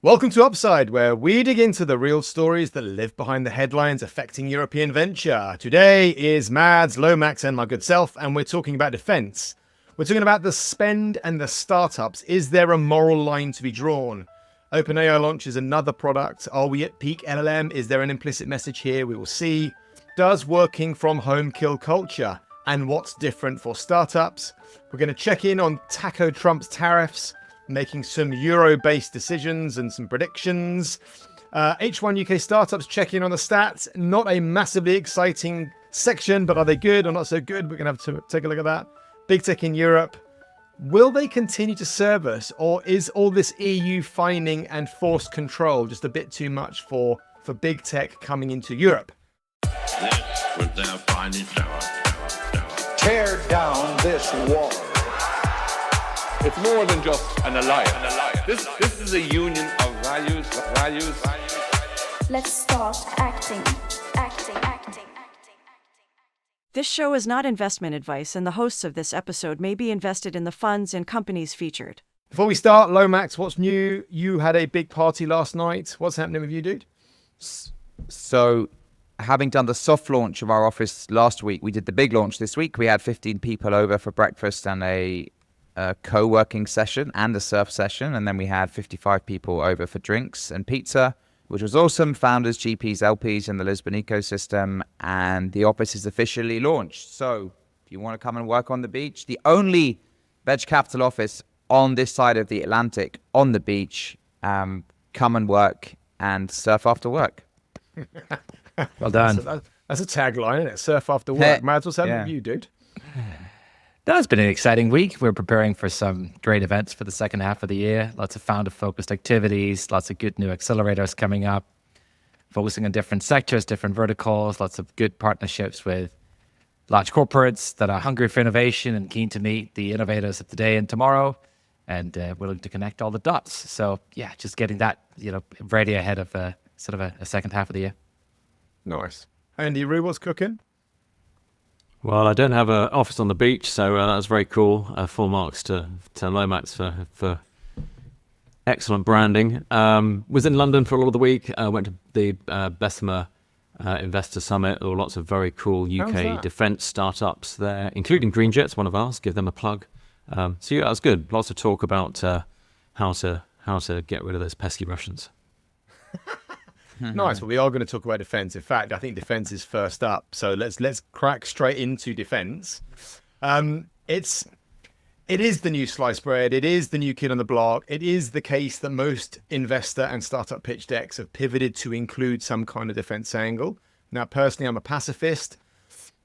Welcome to Upside, where we dig into the real stories that live behind the headlines affecting European venture. Today is Mads, Lomax, and my good self, and we're talking about defense. We're talking about the spend and the startups. Is there a moral line to be drawn? OpenAI launches another product. Are we at peak LLM? Is there an implicit message here? We will see. Does working from home kill culture? And what's different for startups? We're going to check in on Taco Trump's tariffs, making some euro-based decisions and some predictions. H1 UK startups check in on the stats. Not a massively exciting section, but are they good or not so good? We're going to have to take a look at that. Big tech in Europe. Will they continue to serve us, or is all this EU fining and forced control just a bit too much for big tech coming into Europe? This was their finest hour. Tear down this wall. It's more than just an alliance. This is a union of values. Let's start acting. This show is not investment advice, and the hosts of this episode may be invested in the funds and companies featured. Before we start, Lomax, what's new? You had a big party last night. What's happening with you, dude? So, having done the soft launch of our office last week, we did the big launch this week. We had 15 people over for breakfast and a co-working session and a surf session. And then we had 55 people over for drinks and pizza, which was awesome. Founders, GPs, LPs in the Lisbon ecosystem. And the office is officially launched. So if you want to come and work on the beach, the only venture capital office on this side of the Atlantic on the beach, come and work and surf after work. Well done. That's a tagline, isn't it? Surf after work. Mads, what's happening with you, dude? That's been an exciting week. We're preparing for some great events for the second half of the year. Lots of founder-focused activities, lots of good new accelerators coming up, focusing on different sectors, different verticals, lots of good partnerships with large corporates that are hungry for innovation and keen to meet the innovators of today and tomorrow, and willing to connect all the dots. So yeah, just getting that, ready ahead of a second half of the year. Nice. Andy Roo, what's cooking? Well, I don't have an office on the beach, so that was very cool. Full marks to Lomax for excellent branding. Was in London for a lot of the week. Went to the Bessemer Investor Summit. There were lots of very cool UK defence startups there, including Greenjet's, one of ours. Give them a plug. So yeah, that was good. Lots of talk about how to get rid of those pesky Russians. Nice. Well, we are going to talk about defense. In fact, I think defense is first up. So let's crack straight into defense. It is the new sliced bread. It is the new kid on the block. It is the case that most investor and startup pitch decks have pivoted to include some kind of defense angle. Now, personally, I'm a pacifist.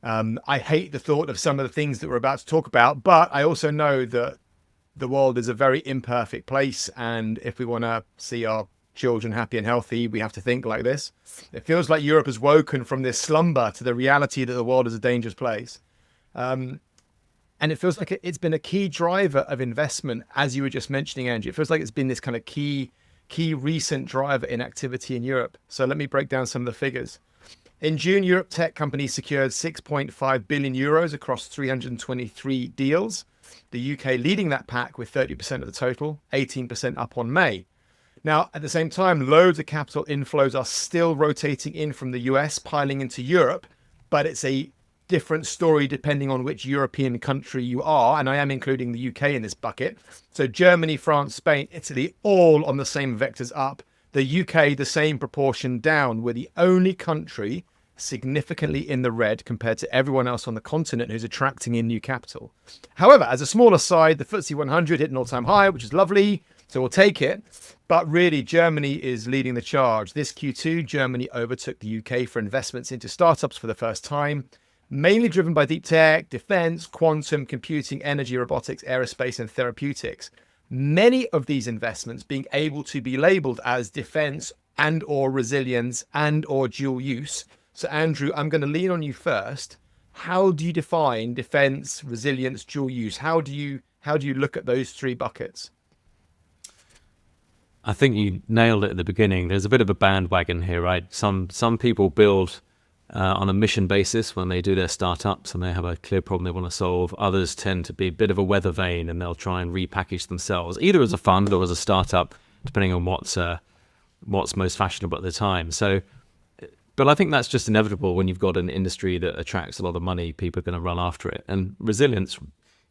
I hate the thought of some of the things that we're about to talk about, but I also know that the world is a very imperfect place. And if we want to see our children happy and healthy, we have to think like this. It feels like Europe has woken from this slumber to the reality that the world is a dangerous place. And it feels like it's been a key driver of investment, as you were just mentioning, Andrew. It feels like it's been this kind of key recent driver in activity in Europe. So let me break down some of the figures. In June, Europe tech companies secured 6.5 billion euros across 323 deals. The UK leading that pack with 30% of the total, 18% up on May. Now, at the same time, loads of capital inflows are still rotating in from the US, piling into Europe, but it's a different story depending on which European country you are, and I am including the UK in this bucket. So Germany, France, Spain, Italy, all on the same vectors up. The UK, the same proportion down. We're the only country significantly in the red compared to everyone else on the continent who's attracting in new capital. However, as a smaller side, the FTSE 100 hit an all-time high, which is lovely, so we'll take it. But really, Germany is leading the charge. This Q2, Germany overtook the UK for investments into startups for the first time, mainly driven by deep tech, defense, quantum, computing, energy, robotics, aerospace, and therapeutics. Many of these investments being able to be labeled as defense and or resilience and or dual use. So Andrew, I'm going to lean on you first. How do you define defense, resilience, dual use? How do you look at those three buckets? I think you nailed it at the beginning. There's a bit of a bandwagon here, right? Some people build on a mission basis when they do their startups and they have a clear problem they want to solve. Others tend to be a bit of a weather vane and they'll try and repackage themselves, either as a fund or as a startup, depending on what's what's most fashionable at the time. So, but I think that's just inevitable when you've got an industry that attracts a lot of money. People are going to run after it, and resilience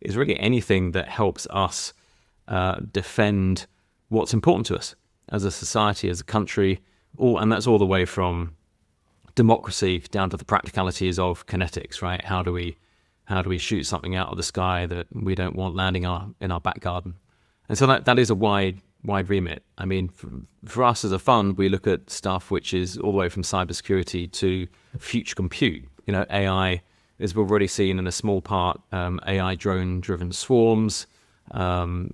is really anything that helps us defend what's important to us as a society, as a country, and that's all the way from democracy down to the practicalities of kinetics, right? How do we shoot something out of the sky that we don't want landing in our back garden? And so that is a wide remit. I mean, for us as a fund, we look at stuff which is all the way from cybersecurity to future compute. You know, AI, as we've already seen in a small part, AI drone-driven swarms,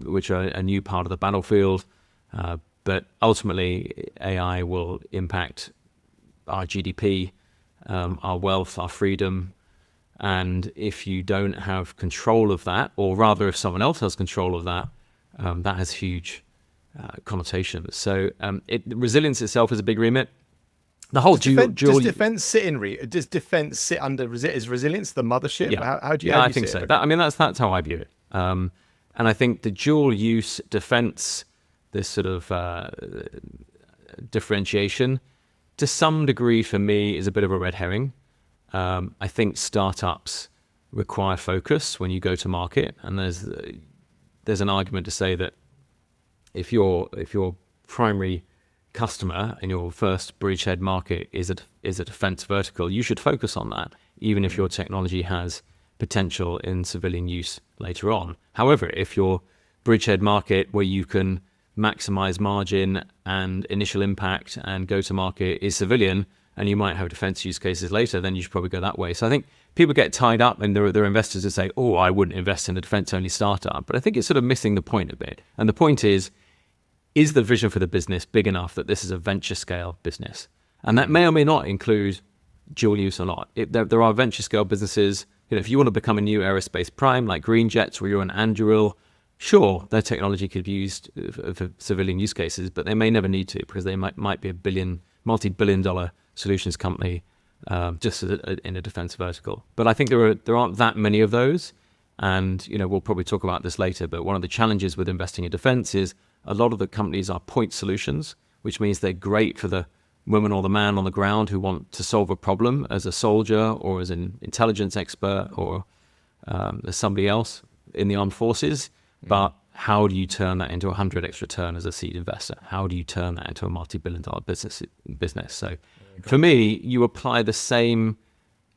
which are a new part of the battlefield. But ultimately, AI will impact our GDP, our wealth, our freedom. And if you don't have control of that, or rather if someone else has control of that, that has huge connotations. So resilience itself is a big remit. The whole does defense sit in does defense sit under is resilience the mothership? Yeah, how do you I think so. That's how I view it. And I think the dual use defense, this sort of differentiation, to some degree for me is a bit of a red herring. I think startups require focus when you go to market, and there's an argument to say that if your primary customer and your first bridgehead market is a defense vertical, you should focus on that, even if your technology has potential in civilian use later on. However, if your bridgehead market where you can maximize margin and initial impact and go to market is civilian, and you might have defense use cases later, then you should probably go that way. So I think people get tied up, and there are investors who say, oh, I wouldn't invest in a defense-only startup. But I think it's sort of missing the point a bit. And the point is the vision for the business big enough that this is a venture scale business? And that may or may not include dual use or not. There are venture scale businesses, if you want to become a new aerospace prime like Green Jets, where you're an Anduril, sure, their technology could be used for civilian use cases, but they may never need to, because they might be a multi-billion-dollar solutions company just in a defense vertical. But I think there aren't that many of those, and we'll probably talk about this later. But one of the challenges with investing in defense is a lot of the companies are point solutions, which means they're great for the woman or the man on the ground who want to solve a problem as a soldier or as an intelligence expert or as somebody else in the armed forces. But how do you turn that into 100x return as a seed investor? How do you turn that into a multi-billion-dollar business? So for me, you apply the same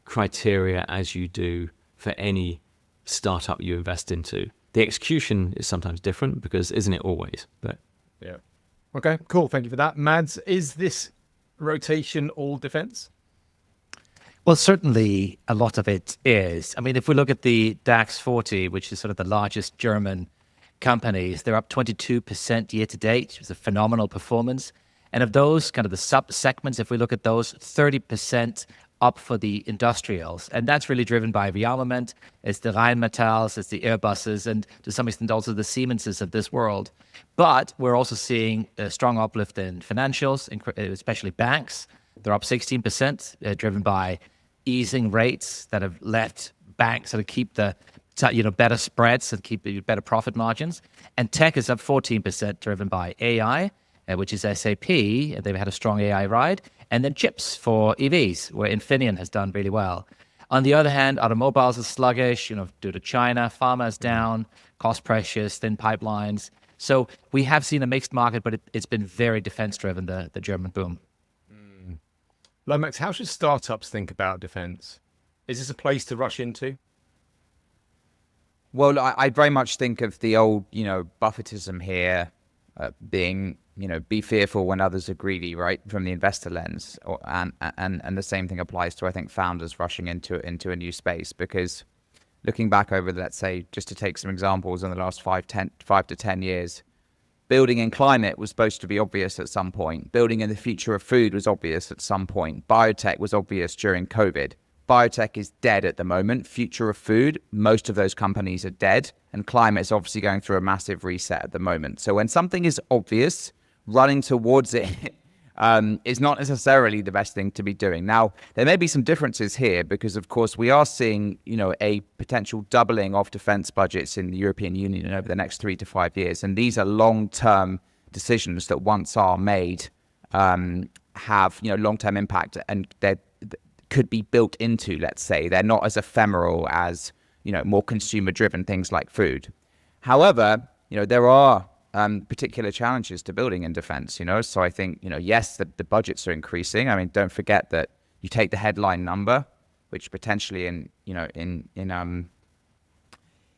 criteria as you do for any startup you invest into. The execution is sometimes different, because isn't it always? But yeah. Okay, cool. Thank you for that. Mads, is this rotation all defense? Well, certainly a lot of it is. I mean, if we look at the DAX 40, which is sort of the largest German companies, they're up 22% year to date, which is a phenomenal performance. And of those, kind of the sub-segments, if we look at those, 30% up for the industrials. And that's really driven by rearmament. It's the Rheinmetalls, it's the Airbuses, and to some extent also the Siemenses of this world. But we're also seeing a strong uplift in financials, especially banks. They're up 16%, driven by easing rates that have left banks sort of keep the better spreads and keep better profit margins. And tech is up 14%, driven by AI, which is SAP. They've had a strong AI ride. And then chips for EVs, where Infineon has done really well. On the other hand, automobiles are sluggish, due to China. Pharma is down, cost pressures, thin pipelines. So we have seen a mixed market, but it's been very defense-driven, the German boom. Lomax, how should startups think about defense? Is this a place to rush into? Well, I very much think of the old, Buffettism here being, be fearful when others are greedy, right? From the investor lens, and the same thing applies to, I think, founders rushing into a new space. Because looking back over, let's say, just to take some examples in the last 5 to 10 years, building in climate was supposed to be obvious at some point. Building in the future of food was obvious at some point. Biotech was obvious during COVID. Biotech is dead at the moment. Future of food, most of those companies are dead. And climate is obviously going through a massive reset at the moment. So when something is obvious, running towards it is not necessarily the best thing to be doing. Now, there may be some differences here because, of course, we are seeing, a potential doubling of defense budgets in the European Union over the next 3 to 5 years. And these are long-term decisions that once are made, have long-term impact, and they could be built into, let's say, they're not as ephemeral as more consumer-driven things like food. However, there are particular challenges to building in defense. So I think yes, the budgets are increasing. I mean, don't forget that you take the headline number, which potentially in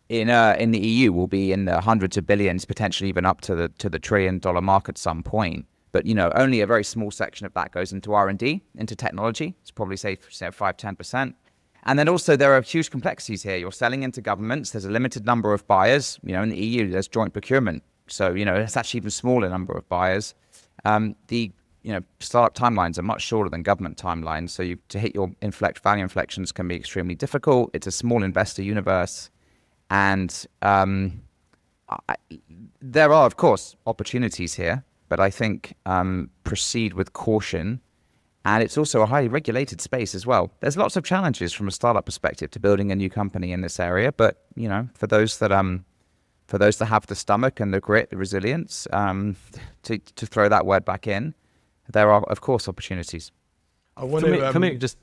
the EU will be in the hundreds of billions, potentially even up to the $1 trillion mark at some point. But only a very small section of that goes into R&D, into technology. It's probably say 5-10%. And then also there are huge complexities here. You're selling into governments. There's a limited number of buyers. In the EU, there's joint procurement. So, it's actually even smaller number of buyers. The startup timelines are much shorter than government timelines. So to hit your value inflections can be extremely difficult. It's a small investor universe. And there are, of course, opportunities here. But I think proceed with caution. And it's also a highly regulated space as well. There's lots of challenges from a startup perspective to building a new company in this area. But, for those that have the stomach and the grit, the resilience, to throw that word back in, there are, of course, opportunities. I want for me, just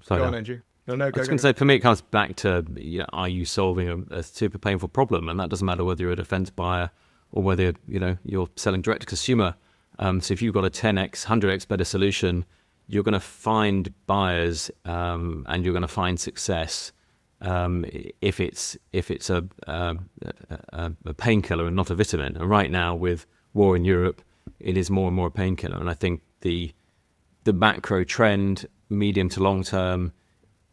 sorry, go on, Andrew. No, I was going to say, for me, it comes back to, are you solving a super painful problem? And that doesn't matter whether you're a defense buyer or whether, you're selling direct to consumer. So if you've got a 10x, 100x better solution, you're going to find buyers and you're going to find success if it's a painkiller and not a vitamin. And right now, with war in Europe, it is more and more a painkiller. And I think the macro trend, medium to long term,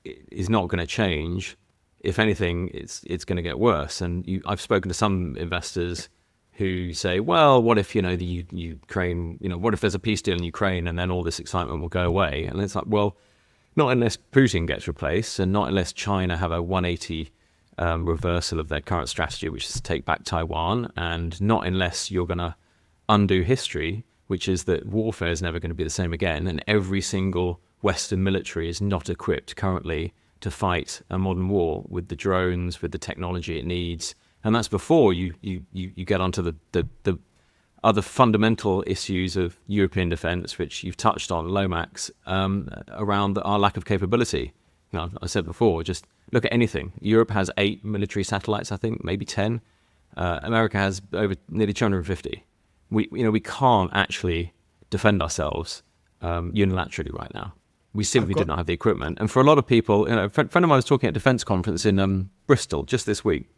is not going to change. If anything, it's going to get worse. And I've spoken to some investors who say, well, what if, the Ukraine, what if there's a peace deal in Ukraine and then all this excitement will go away? And it's like, well, not unless Putin gets replaced and not unless China have a 180 reversal of their current strategy, which is to take back Taiwan, and not unless you're going to undo history, which is that warfare is never going to be the same again. And every single Western military is not equipped currently to fight a modern war with the drones, with the technology it needs. And that's before you get onto the other fundamental issues of European defence, which you've touched on, Lomax, around our lack of capability. I said before, just look at anything. Europe has 8 military satellites, I think, maybe 10. America has over nearly 250. We can't actually defend ourselves unilaterally right now. We simply did not have the equipment. And for a lot of people, a friend of mine was talking at a defence conference in Bristol just this week.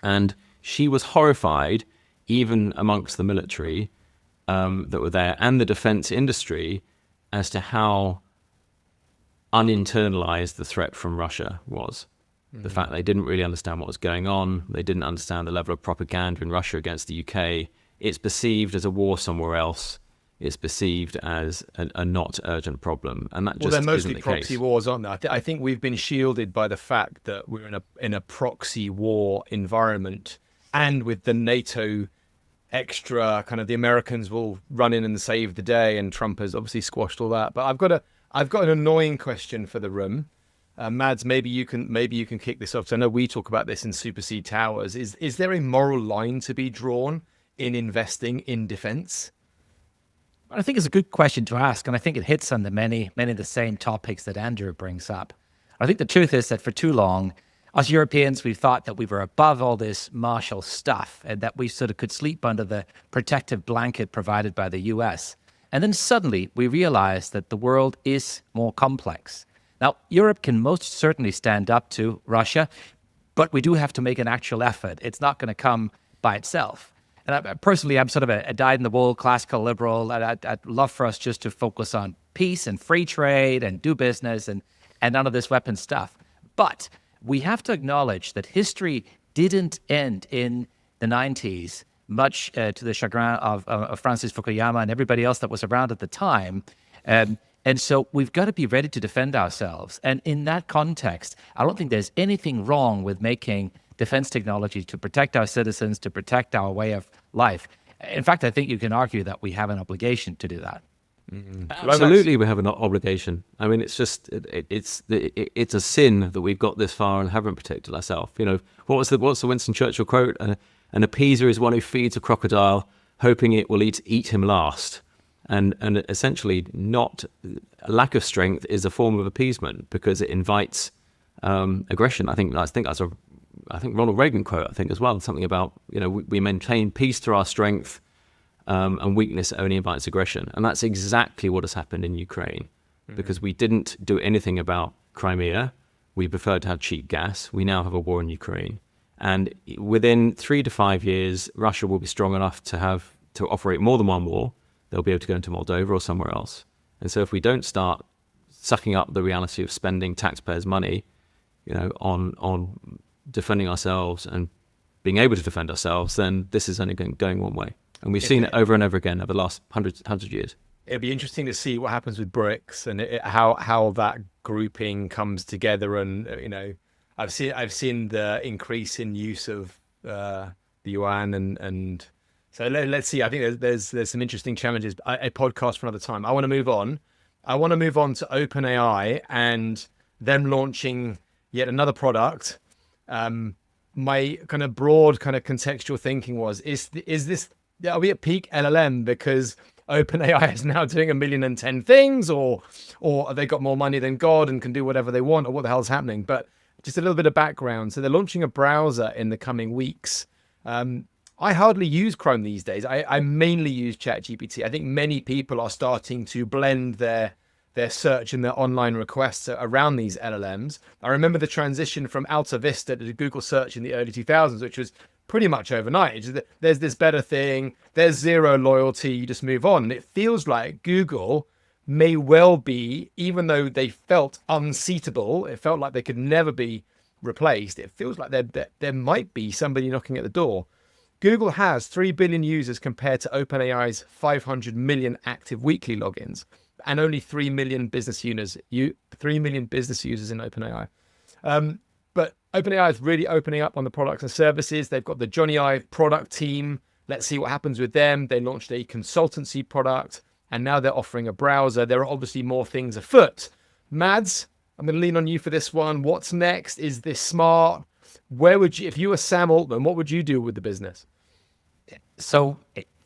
And she was horrified, even amongst the military that were there and the defense industry, as to how uninternalized the threat from Russia was. The fact they didn't really understand what was going on. They didn't understand the level of propaganda in Russia against the UK. It's perceived as a war somewhere else. It's perceived as a not urgent problem, and that just they're mostly isn't the proxy case. wars, aren't they? I think we've been shielded by the fact that we're in a proxy war environment, and with the NATO extra kind of, the Americans will run in and save the day, and Trump has obviously squashed all that. But I've got an annoying question for the room. Mads, maybe you can kick this off. So I know we talk about this in SuperSeed Towers. Is there a moral line to be drawn in investing in defense? I think it's a good question to ask, and I think it hits on the many of the same topics that Andrew brings up. I think the truth is that for too long, us Europeans, we thought that we were above all this martial stuff and that we sort of could sleep under the protective blanket provided by the US. And then suddenly we realized that the world is more complex. Now, Europe can most certainly stand up to Russia, but we do have to make an actual effort. It's not going to come by itself. And personally, I'm sort of a dyed-in-the-wool classical liberal, and I'd love for us just to focus on peace and free trade and do business and none of this weapon stuff. But we have to acknowledge that history didn't end in the 90s, much to the chagrin of Francis Fukuyama and everybody else that was around at the time. And so we've got to be ready to defend ourselves. And in that context, I don't think there's anything wrong with making defense technology to protect our citizens, to protect our way of life. In fact, I think you can argue that we have an obligation to do that. Absolutely, we have an obligation. I mean, it's just it's a sin that we've got this far and haven't protected ourselves. What's the Winston Churchill quote? An appeaser is one who feeds a crocodile, hoping it will eat him last. and essentially not a lack of strength is a form of appeasement because it invites aggression. I think Ronald Reagan quote, I think as well, something about, we maintain peace through our strength, and weakness only invites aggression. And that's exactly what has happened in Ukraine, because we didn't do anything about Crimea. We preferred to have cheap gas. We now have a war in Ukraine. And within 3 to 5 years, Russia will be strong enough to operate more than one war. They'll be able to go into Moldova or somewhere else. And so if we don't start sucking up the reality of spending taxpayers' money, on defending ourselves and being able to defend ourselves, then this is only going one way. And we've seen it over and over again over the last hundreds of years. It'll be interesting to see what happens with BRICS and how that grouping comes together. And I've seen the increase in use of the yuan, and so let's see. I think there's some interesting challenges. A podcast for another time. I want to move on. I want to move on to OpenAI and them launching yet another product. My kind of broad kind of contextual thinking was: is this, are we at peak LLM because OpenAI is now doing 1,010 things, or have they got more money than God and can do whatever they want, or what the hell's happening? But just a little bit of background. So they're launching a browser in the coming weeks. I hardly use Chrome these days. I mainly use ChatGPT. I think many people are starting to blend their search and their online requests around these LLMs. I remember the transition from Alta Vista to Google search in the early 2000s, which was pretty much overnight. There's this better thing, there's zero loyalty, you just move on. And it feels like Google may well be, even though they felt unseatable, it felt like they could never be replaced, it feels like there might be somebody knocking at the door. Google has 3 billion users compared to OpenAI's 500 million active weekly logins, and only 3 million business users. 3 million business users in OpenAI. But OpenAI is really opening up on the products and services. They've got the Johnny Ive product team. Let's see what happens with them. They launched a consultancy product, and now they're offering a browser. There are obviously more things afoot. Mads, I'm going to lean on you for this one. What's next? Is this smart? Where would you, if you were Sam Altman, what would you do with the business? So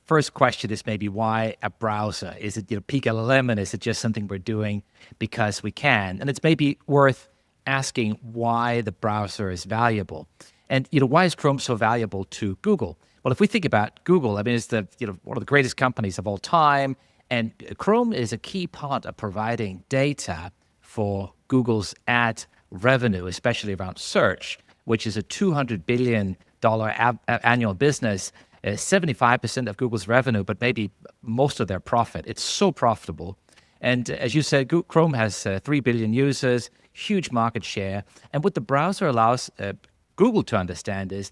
first question is maybe why a browser? Is it peak LLM, and is it just something we're doing because we can? And it's maybe worth asking why the browser is valuable. And why is Chrome so valuable to Google? Well, if we think about Google, I mean, it's one of the greatest companies of all time, and Chrome is a key part of providing data for Google's ad revenue, especially around search, which is a $200 billion annual business, 75% of Google's revenue, but maybe most of their profit. It's so profitable. And as you said, Chrome has 3 billion users, huge market share. And what the browser allows Google to understand is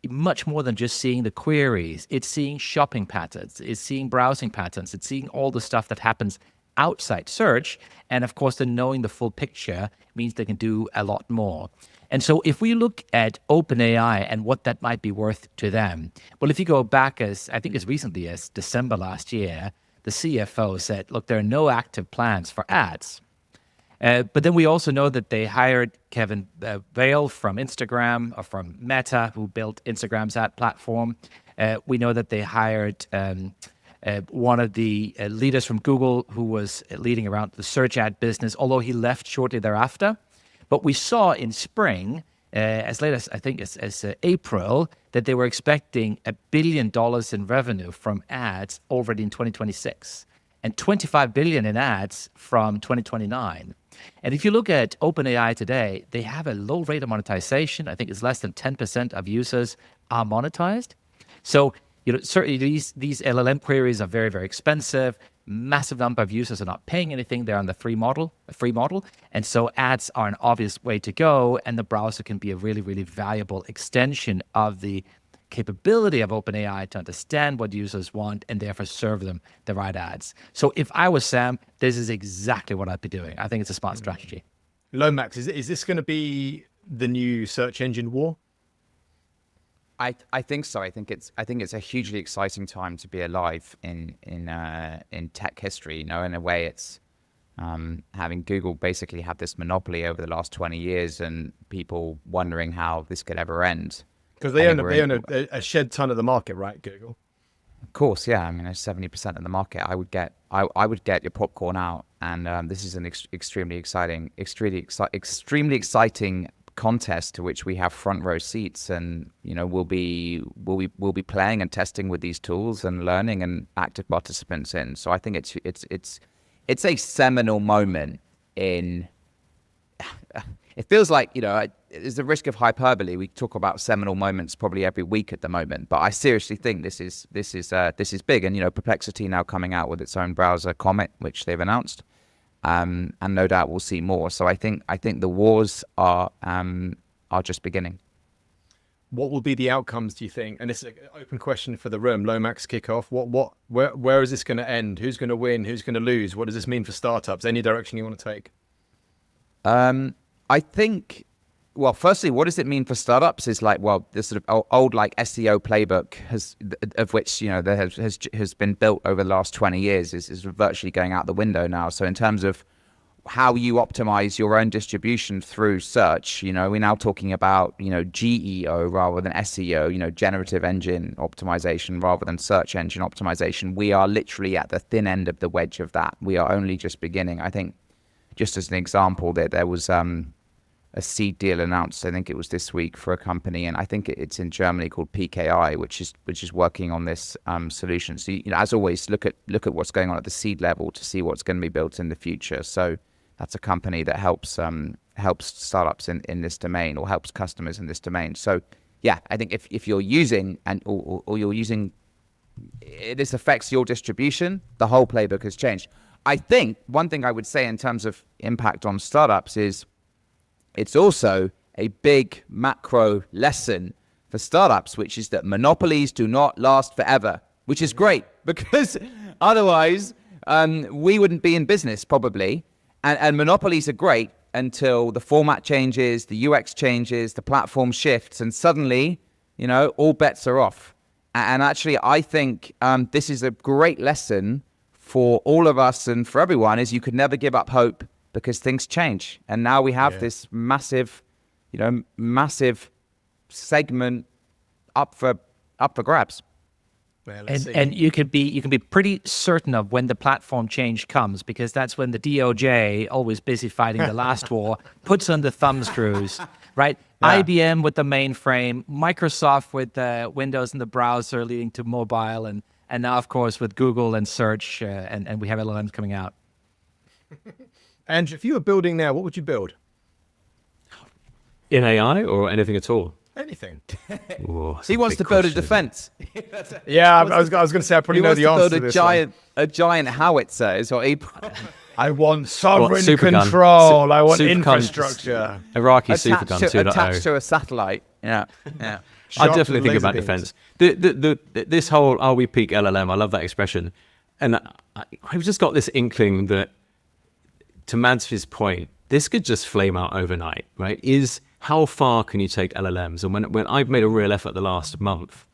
much more than just seeing the queries. It's seeing shopping patterns. It's seeing browsing patterns. It's seeing all the stuff that happens outside search. And of course, then knowing the full picture means they can do a lot more. And so if we look at OpenAI and what that might be worth to them, well, if you go back as recently as December last year, the CFO said, look, there are no active plans for ads. But then we also know that they hired Kevin Vale from Instagram, or from Meta, who built Instagram's ad platform. We know that they hired one of the leaders from Google who was leading around the search ad business, although he left shortly thereafter. But we saw in spring, as late as I think as April, that they were expecting $1 billion in revenue from ads already in 2026, and $25 billion in ads from 2029. And if you look at OpenAI today, they have a low rate of monetization. I think it's less than 10% of users are monetized. So certainly these LLM queries are very, very expensive. Massive number of users are not paying anything. They're on the free model. And so ads are an obvious way to go, and the browser can be a really, really valuable extension of the capability of OpenAI to understand what users want and therefore serve them the right ads. So if I was Sam, this is exactly what I'd be doing. I think it's a smart strategy. Lomax, is this going to be the new search engine war? I think so. I think it's a hugely exciting time to be alive in tech history. In a way, it's having Google basically have this monopoly over the last 20 years, and people wondering how this could ever end. Because they own a shed ton of the market, right, Google? Of course, yeah. I mean, 70% of the market. I would get I would get your popcorn out. And this is an extremely exciting contest to which we have front row seats, and we'll be playing and testing with these tools and learning and active participants in. So I think it's a seminal moment in. It feels like there's a risk of hyperbole. We talk about seminal moments probably every week at the moment, but I seriously think this is big. And Perplexity now coming out with its own browser, Comet, which they've announced, and no doubt we'll see more. So I think the wars are just beginning. What will be the outcomes, do you think? And it's an open question for the room. Lomax kickoff. Where is this going to end? Who's going to win? Who's going to lose? What does this mean for startups? Any direction you want to take? I think, well, firstly, what does it mean for startups is this sort of old SEO playbook of which there has been built over the last 20 years is virtually going out the window now. So in terms of how you optimize your own distribution through search, we're now talking about GEO rather than SEO, generative engine optimization rather than search engine optimization. We are literally at the thin end of the wedge of that. We are only just beginning. I think, just as an example, there was a seed deal announced, I think it was this week, for a company, and I think it's in Germany, called PKI, which is working on this solution. So as always, look at what's going on at the seed level to see what's going to be built in the future. So that's a company that helps startups in this domain, or helps customers in this domain. So yeah, I think if you're using or you're using, this affects your distribution, the whole playbook has changed. I think one thing I would say in terms of impact on startups is it's also a big macro lesson for startups, which is that monopolies do not last forever, which is great, because otherwise we wouldn't be in business probably. And monopolies are great until the format changes, the UX changes, the platform shifts, and suddenly, all bets are off. And actually, I think this is a great lesson for all of us and for everyone, is you could never give up hope, because things change. And now we have this massive segment up for grabs. Well, and you can be pretty certain of when the platform change comes, because that's when the DOJ, always busy fighting the last war, puts on the thumb screws, right? Yeah. IBM with the mainframe, Microsoft with the Windows and the browser leading to mobile, and now, of course, with Google and search, and we have LLMs coming out. Andrew, if you were building now, what would you build? In AI or anything at all? Anything. Ooh, he wants to build a defense. Yeah, I was going to say I probably know the answer to this. He wants to build a giant howitzer. Is what he. I want sovereign control. I want infrastructure. Iraqi supergun 2.0. Attached to a satellite. Yeah. I definitely think about defense. This whole we peak LLM, I love that expression. And I've just got this inkling that, to Mads' point, this could just flame out overnight, right? How far can you take LLMs? And when I've made a real effort the last month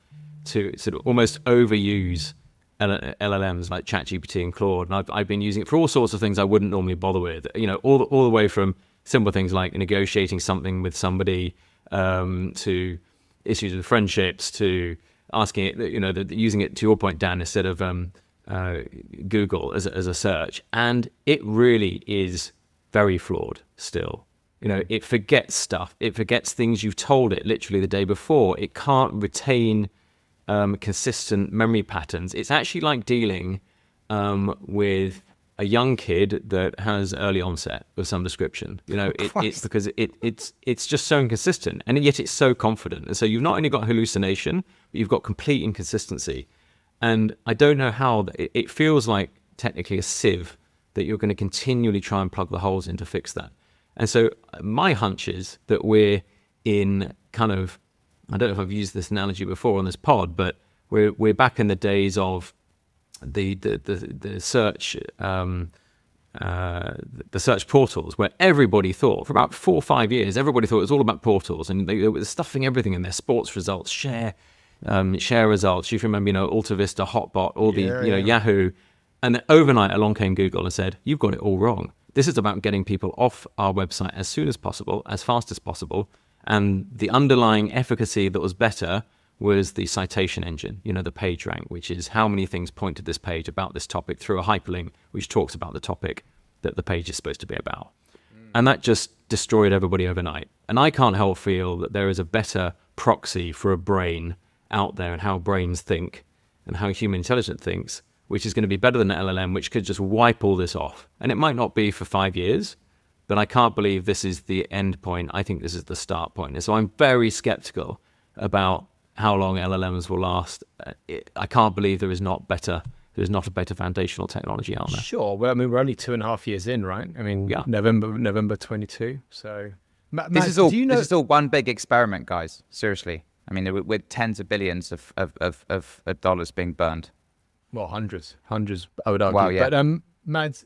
to sort of almost overuse LLMs like ChatGPT and Claude, and I've been using it for all sorts of things I wouldn't normally bother with, all the way from simple things like negotiating something with somebody, to issues with friendships, to asking it, using it, to your point, Dan, instead of Google as a search. And it really is very flawed still. It forgets stuff. It forgets things you've told it literally the day before. It can't retain consistent memory patterns. It's actually like dealing with a young kid that has early onset of some description. It's because it's just so inconsistent, and yet it's so confident. And so you've not only got hallucination, but you've got complete inconsistency. And I don't know how it feels like technically a sieve that you're going to continually try and plug the holes in to fix that. And so my hunch is that we're in kind of, I don't know if I've used this analogy before on this pod, but we're back in the days of the search the search portals, where everybody thought for about 4 or 5 years, everybody thought it was all about portals, and they were stuffing everything in there: sports results, share results. You remember, AltaVista, Hotbot, all the Yahoo, and then overnight along came Google and said, "You've got it all wrong. This is about getting people off our website as soon as possible, as fast as possible." And the underlying efficacy that was better was the citation engine, the PageRank, which is how many things point to this page about this topic through a hyperlink which talks about the topic that the page is supposed to be about. And that just destroyed everybody overnight. And I can't help feel that there is a better proxy for a brain out there and how brains think and how human intelligence thinks, which is going to be better than an LLM, which could just wipe all this off. And it might not be for 5 years, but I can't believe this is the end point. I think this is the start point. And so I'm very skeptical about how long LLMs will last. I can't believe there is not a better foundational technology out there. Sure. Well, I mean, we're only 2.5 years in, right? I mean, Yeah. November 22. So This is all one big experiment, guys. Seriously. I mean, with tens of billions of dollars being burned. Well, hundreds, I would argue. Wow, yeah. But Mads,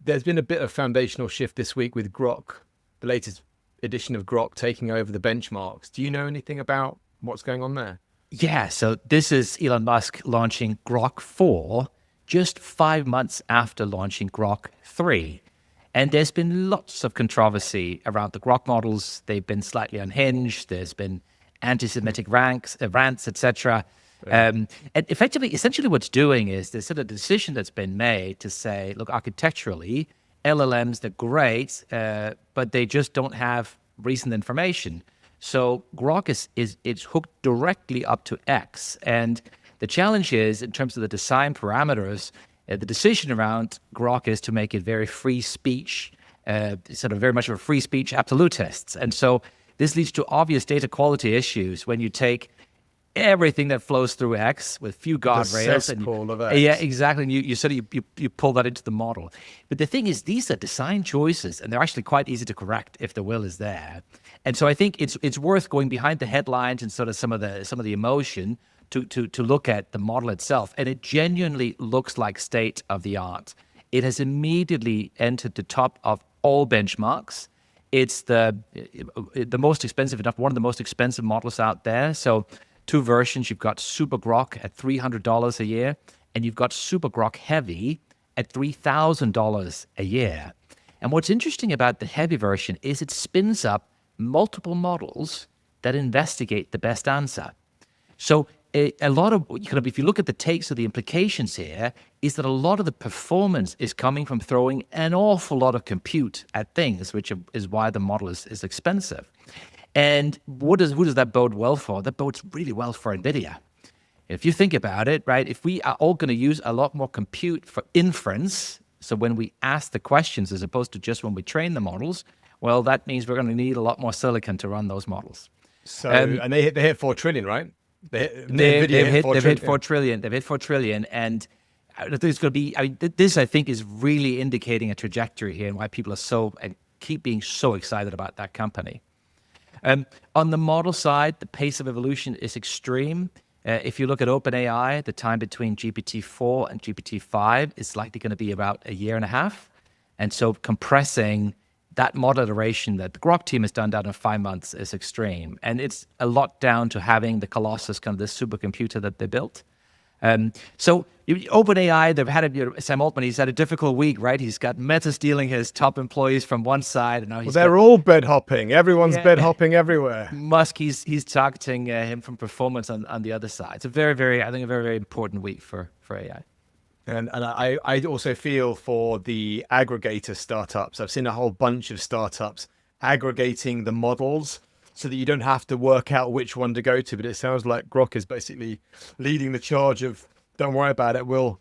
there's been a bit of foundational shift this week with Grok, the latest edition of Grok taking over the benchmarks. Do you know anything about what's going on there? Yeah, so this is Elon Musk launching Grok 4 just 5 months after launching Grok 3. And there's been lots of controversy around the Grok models. They've been slightly unhinged. There's been anti-Semitic rants, etc. And essentially what's doing is there's sort of a decision that's been made to say, look, architecturally, LLMs, they're great, but they just don't have recent information. So Grok is hooked directly up to X. And the challenge is, in terms of the design parameters, the decision around Grok is to make it very free speech, sort of very much of a free speech absolutist. And so this leads to obvious data quality issues when you take everything that flows through X with few guardrails. Yeah, exactly. And you pull that into the model. But the thing is, these are design choices, and they're actually quite easy to correct if the will is there. And so I think it's worth going behind the headlines and sort of some of the emotion to look at the model itself. And it genuinely looks like state of the art. It has immediately entered the top of all benchmarks. It's the most expensive, one of the most expensive models out there. So 2 versions. You've got Super Grok at $300 a year, and you've got Super Grok Heavy at $3,000 a year. And what's interesting about the Heavy version is it spins up multiple models that investigate the best answer. So a lot of, if you look at the takes of the implications here, is that a lot of the performance is coming from throwing an awful lot of compute at things, which is why the model is expensive. And who does that bode well for? That bodes really well for Nvidia. If you think about it, right, if we are all going to use a lot more compute for inference, so when we ask the questions as opposed to just when we train the models, well, that means we're going to need a lot more silicon to run those models. So, and they hit 4 trillion, right? They've hit 4 trillion. They've hit 4 trillion. And there's going to be, this I think is really indicating a trajectory here and why people are keep being so excited about that company. On the model side, the pace of evolution is extreme. If you look at OpenAI, the time between GPT-4 and GPT-5 is likely going to be about a year and a half. And so compressing that model iteration that the Grok team has done down in 5 months is extreme. And it's a lot down to having the Colossus, kind of this supercomputer that they built. So OpenAI, they've had Sam Altman, he's had a difficult week, right? He's got Meta stealing his top employees from one side, and now they're all bed hopping. Everyone's bed hopping everywhere. Musk, he's targeting him from performance on the other side. It's a very, very important week for AI. And I also feel for the aggregator startups. I've seen a whole bunch of startups aggregating the models so that you don't have to work out which one to go to. But it sounds like Grok is basically leading the charge of, don't worry about it. We'll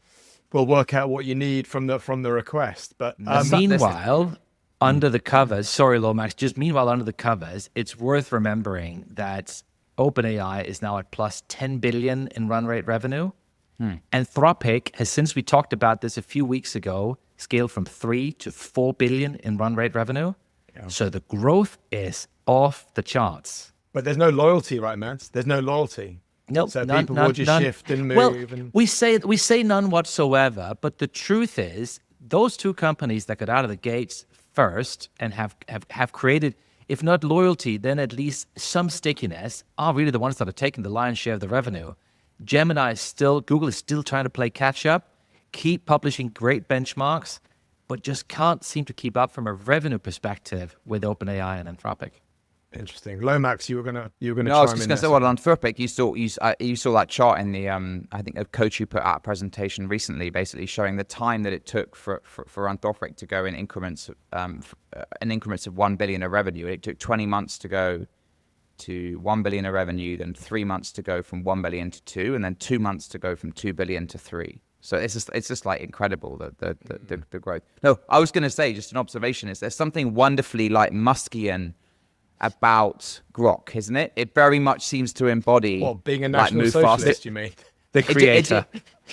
work out what you need from the request. But meanwhile, under the covers, sorry, Lomax, under the covers, it's worth remembering that OpenAI is now at plus 10 billion in run rate revenue. Anthropic has, since we talked about this a few weeks ago, scaled from 3 to 4 billion in run rate revenue. Yeah. So the growth is off the charts. But there's no loyalty, right, Mads? There's no loyalty. Nope, so people will just shift and move. Well, we say none whatsoever, but the truth is those 2 companies that got out of the gates first and have created, if not loyalty, then at least some stickiness, are really the ones that are taking the lion's share of the revenue. Google is still trying to play catch up, keep publishing great benchmarks, but just can't seem to keep up from a revenue perspective with OpenAI and Anthropic. Interesting. Lomax, you were gonna No, I was chime just in going to there. say, well, on Anthropic, you saw that chart in the I think a coach who put out a presentation recently, basically showing the time that it took for Anthropic to go in increments of 1 billion of revenue. It took 20 months to go to 1 billion of revenue, then 3 months to go from 1 billion to 2, and then 2 months to go from 2 billion to 3. So it's just like incredible the growth. No, I was going to say, just an observation is there's something wonderfully like Muskian about Grok, isn't it? It very much seems to embody Being a like, national move socialist, fast. you mean? The creator.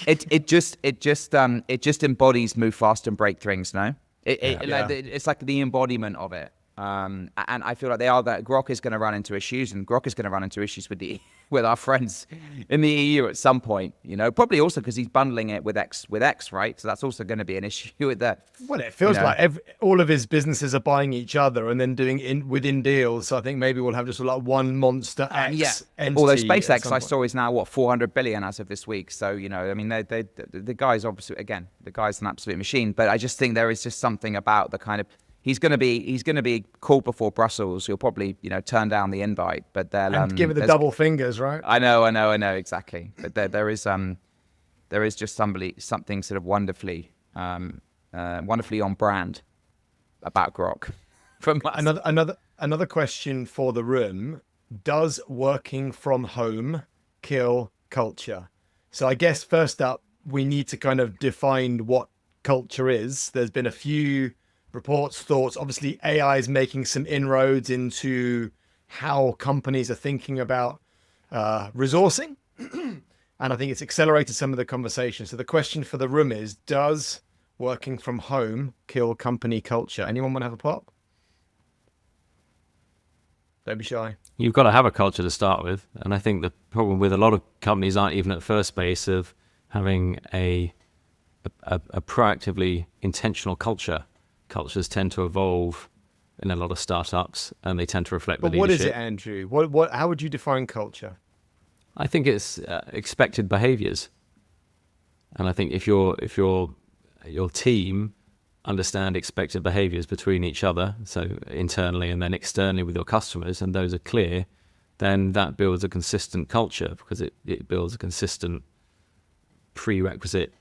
It just embodies move fast and break things. No, it's like the embodiment of it. And I feel like Grok is going to run into issues, and Grok is going to run into issues with our friends in the EU at some point. Probably also because he's bundling it with X, right? So that's also going to be an issue with that. Well, it feels like all of his businesses are buying each other and then doing within deals. So I think maybe we'll have just like one monster X entity. Although SpaceX I saw is now 400 billion as of this week. So I mean, the guy's obviously the guy's an absolute machine. But I just think there is just something about the kind of he's going to be called before Brussels. He'll probably turn down the invite, but they'll give it the double fingers, right? I know exactly. But there is just something sort of wonderfully on brand about Grok. From another question for the room: does working from home kill culture? So I guess first up, we need to kind of define what culture is. There's been a few reports, thoughts. Obviously, AI is making some inroads into how companies are thinking about resourcing. And I think it's accelerated some of the conversation. So the question for the room is, does working from home kill company culture? Anyone want to have a pop? Don't be shy. You've got to have a culture to start with. And I think the problem with a lot of companies aren't even at first base of having a proactively intentional culture. Cultures tend to evolve in a lot of startups, and they tend to reflect the leadership. But what is it, Andrew? How would you define culture? I think it's expected behaviors, and I think if your team understand expected behaviors between each other, so internally and then externally with your customers, and those are clear, then that builds a consistent culture because it builds a consistent prerequisite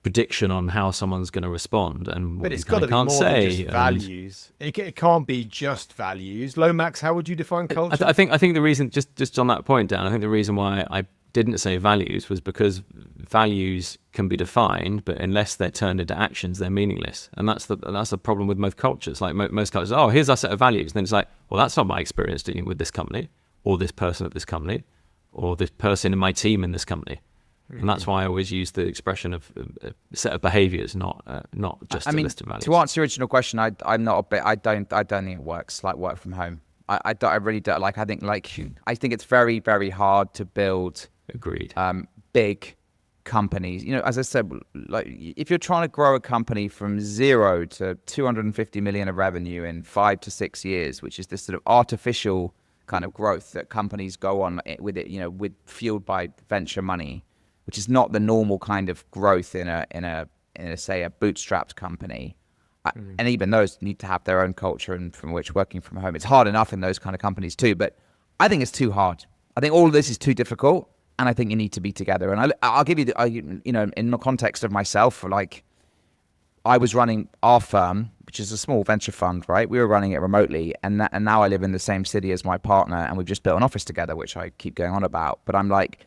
prediction on how someone's going to respond and what but it's got to be more than just values. It can't be just values. Lomax, how would you define culture? I think the reason, just on that point, Dan, I think the reason why I didn't say values was because values can be defined, but unless they're turned into actions, they're meaningless. And that's the problem with most cultures. Like most cultures, here's our set of values. And then it's like, well, that's not my experience dealing with this company, or this person at this company, or this person in my team in this company. And that's why I always use the expression of a set of behaviors, not just a list of values. To answer your original question, I'm not a bit. I don't think it works like work from home. I really don't like. I think it's very, very hard to build. Agreed. Big companies. As I said, like if you're trying to grow a company from 0 to 250 million of revenue in 5 to 6 years, which is this sort of artificial kind of growth that companies go on with it, with fueled by venture money, which is not the normal kind of growth in a say a bootstrapped company. And even those need to have their own culture and from which working from home. It's hard enough in those kind of companies too, but I think it's too hard. I think all of this is too difficult, and I think you need to be together. And I'll give you, in the context of myself, like I was running our firm, which is a small venture fund, right? We were running it remotely, and now I live in the same city as my partner, and we've just built an office together, which I keep going on about. But I'm like,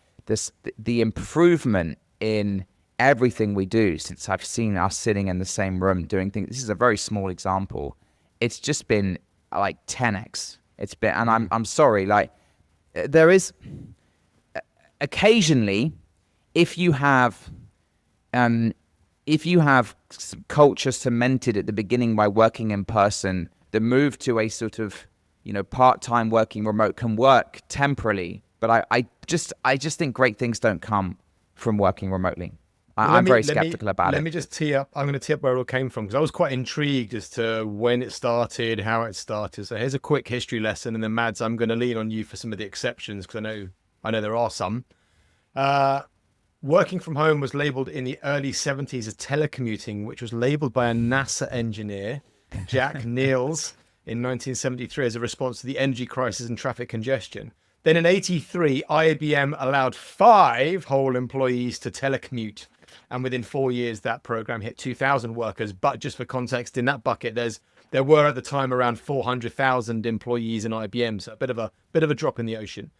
the improvement in everything we do since I've seen us sitting in the same room doing things. This is a very small example. It's just been like 10x. It's been, and I'm sorry, like there is occasionally if you have culture cemented at the beginning by working in person, the move to a sort of part-time working remote can work temporarily. But I just think great things don't come from working remotely. I'm very skeptical about it. Let me just tee up. I'm going to tee up where it all came from because I was quite intrigued as to when it started, how it started. So here's a quick history lesson, and then Mads, I'm going to lean on you for some of the exceptions because I know there are some. Working from home was labeled in the early 70s as telecommuting, which was labeled by a NASA engineer, Jack Niels, in 1973 as a response to the energy crisis and traffic congestion. Then in 83, IBM allowed 5 whole employees to telecommute. And within 4 years, that program hit 2,000 workers. But just for context, in that bucket, there were at the time around 400,000 employees in IBM. So a bit of a drop in the ocean.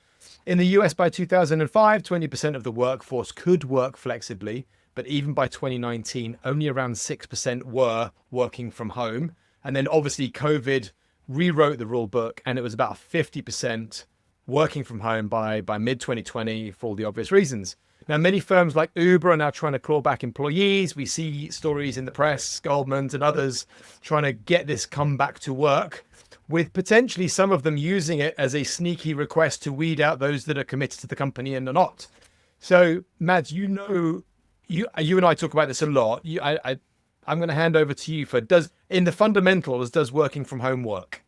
In the US by 2005, 20% of the workforce could work flexibly. But even by 2019, only around 6% were working from home. And then obviously COVID rewrote the rule book, and it was about 50% working from home by mid-2020 for all the obvious reasons. Now, many firms like Uber are now trying to claw back employees. We see stories in the press, Goldman and others trying to get this come back to work, with potentially some of them using it as a sneaky request to weed out those that are committed to the company and are not. So, Mads, you and I talk about this a lot. I'm going to hand over to you for in the fundamentals, does working from home work?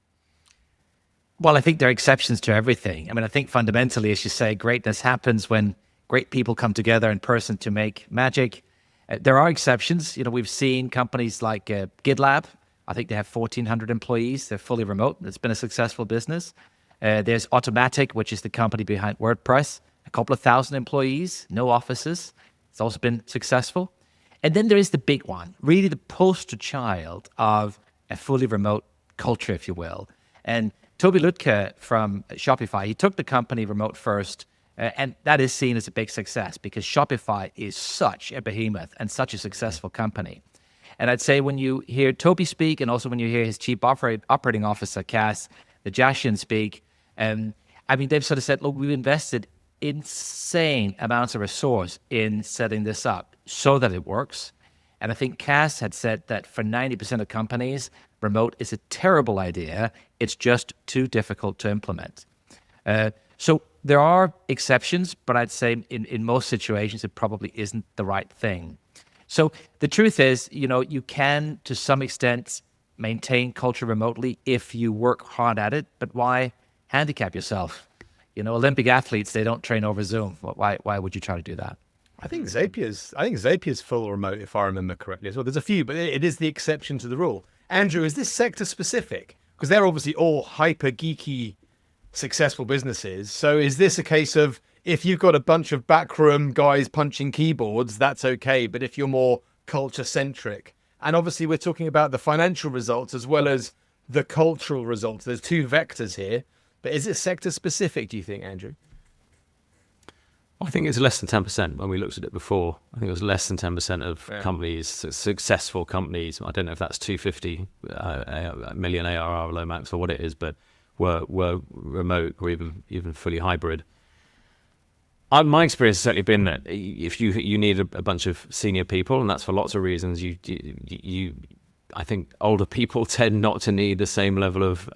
Well, I think there are exceptions to everything. I mean, I think fundamentally, as you say, greatness happens when great people come together in person to make magic. There are exceptions. We've seen companies like GitLab. I think they have 1,400 employees. They're fully remote. It's been a successful business. There's Automatic, which is the company behind WordPress. A couple of thousand employees, no offices. It's also been successful. And then there is the big one, really the poster child of a fully remote culture, if you will. And Toby Lütke from Shopify, he took the company remote first, and that is seen as a big success because Shopify is such a behemoth and such a successful company. And I'd say when you hear Toby speak, and also when you hear his chief operating officer, Cass Najashian, speak, they've sort of said, look, we've invested insane amounts of resource in setting this up so that it works. And I think Cass had said that for 90% of companies, remote is a terrible idea. It's just too difficult to implement. So there are exceptions, but I'd say in most situations, it probably isn't the right thing. So the truth is, you can, to some extent, maintain culture remotely if you work hard at it, but why handicap yourself? Olympic athletes, they don't train over Zoom. Why would you try to do that? I think Zapier's full remote, if I remember correctly as well. There's a few, but it is the exception to the rule. Andrew, is this sector specific? Because they're obviously all hyper geeky, successful businesses. So is this a case of if you've got a bunch of backroom guys punching keyboards, that's okay. But if you're more culture centric, and obviously we're talking about the financial results as well as the cultural results. There's 2 vectors here. But is it sector specific, do you think, Andrew? I think it's less than 10% when we looked at it before. I think it was less than 10% of companies, successful companies. I don't know if that's 250 million ARR Lomax or what it is, but were remote or even fully hybrid. My experience has certainly been that if you need a bunch of senior people, and that's for lots of reasons, I think older people tend not to need the same level of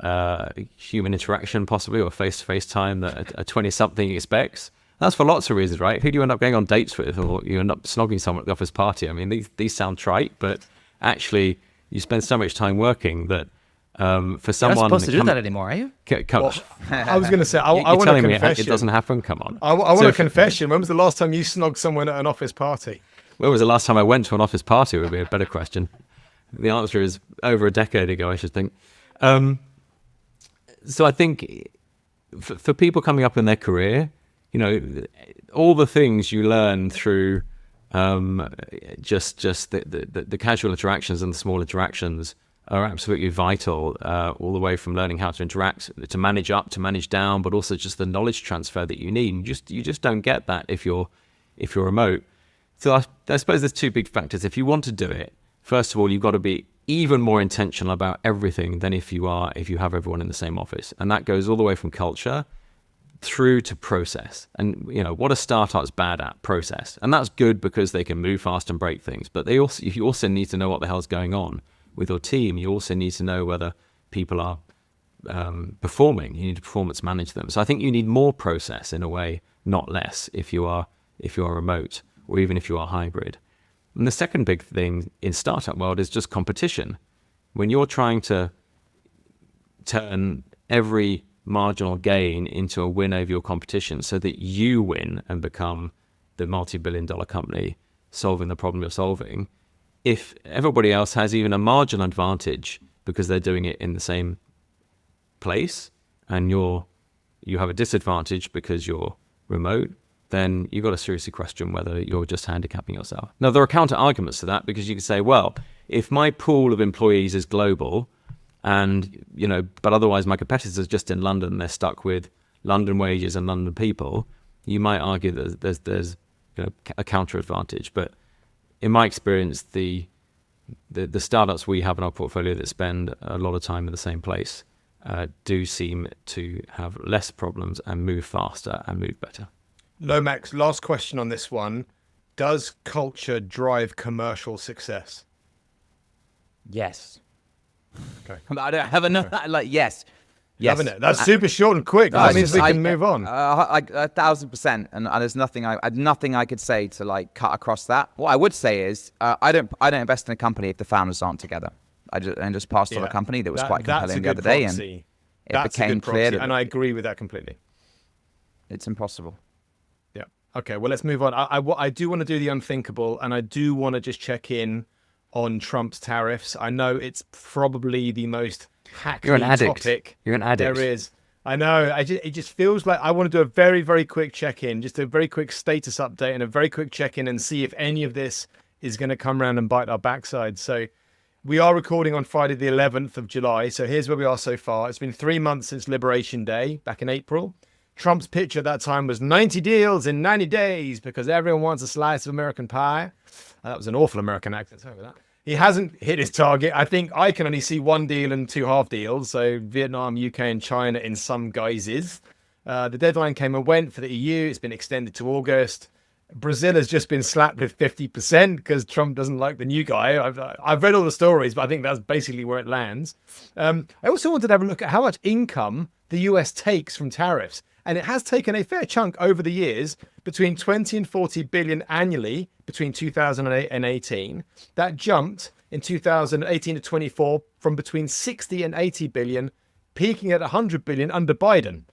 human interaction possibly or face-to-face time that a 20-something expects. That's for lots of reasons, right? Who do you end up going on dates with, or you end up snogging someone at the office party? I mean, these sound trite, but actually you spend so much time working that for someone... You're not supposed to do that anymore, are you? I was going to say, I want a confession. It doesn't happen? Come on. I want a confession. When was the last time you snogged someone at an office party? When was the last time I went to an office party would be a better question. The answer is over a decade ago, I should think. So I think for people coming up in their career, all the things you learn through just the casual interactions and the small interactions are absolutely vital, all the way from learning how to interact, to manage up, to manage down, but also just the knowledge transfer that you need. And you just don't get that if you're remote. So I suppose there's 2 big factors. If you want to do it, first of all, you've got to be even more intentional about everything than if you have everyone in the same office. And that goes all the way from culture through to process. And, what a startup's bad at? Process. And that's good because they can move fast and break things. But you also need to know what the hell's going on with your team. You also need to know whether people are performing. You need to performance manage them. So I think you need more process in a way, not less, if you are remote or even if you are hybrid. And the second big thing in startup world is just competition. When you're trying to turn every marginal gain into a win over your competition so that you win and become the multi-billion-dollar company solving the problem you're solving, if everybody else has even a marginal advantage because they're doing it in the same place and you have a disadvantage because you're remote, then you've got to seriously question whether you're just handicapping yourself. Now, there are counter arguments to that, because you can say, well, if my pool of employees is global and, but otherwise my competitors are just in London, they're stuck with London wages and London people, you might argue that there's a counter advantage. But in my experience, the startups we have in our portfolio that spend a lot of time in the same place do seem to have less problems and move faster and move better. Lomax, last question on this one. Does culture drive commercial success? Yes. Okay. I don't have another, yes. Yes. Haven't it? That's super short and quick. That means we can move on. 1,000%. And there's nothing I could say to cut across that. What I would say is I don't invest in a company if the founders aren't together. I just passed on a company that was quite compelling the other day, and it became clear that, and I agree with that completely. It's impossible. Yeah. Okay. Well, let's move on. I do want to do the unthinkable, and I do want to just check in on Trump's tariffs. I know it's probably the most hackneyed topic. You're an addict. There is. I know. It just feels like I want to do a very, very quick check-in, just a very quick status update and a very quick check-in, and see if any of this is going to come around and bite our backside. So we are recording on Friday the 11th of July. So here's where we are so far. It's been 3 months since Liberation Day back in April. Trump's pitch at that time was 90 deals in 90 days because everyone wants a slice of American pie. That was an awful American accent. Sorry about that. He hasn't hit his target. I think I can only see one deal and 2 half deals. So Vietnam, UK, and China in some guises. The deadline came and went for the EU. It's been extended to August. Brazil has just been slapped with 50% because Trump doesn't like the new guy. I've read all the stories, but I think that's basically where it lands. I also wanted to have a look at how much income the US takes from tariffs. And it has taken a fair chunk over the years, between 20 and 40 billion annually between 2008 and 18. That jumped in 2018 to 24 from between 60 and 80 billion, peaking at 100 billion under Biden.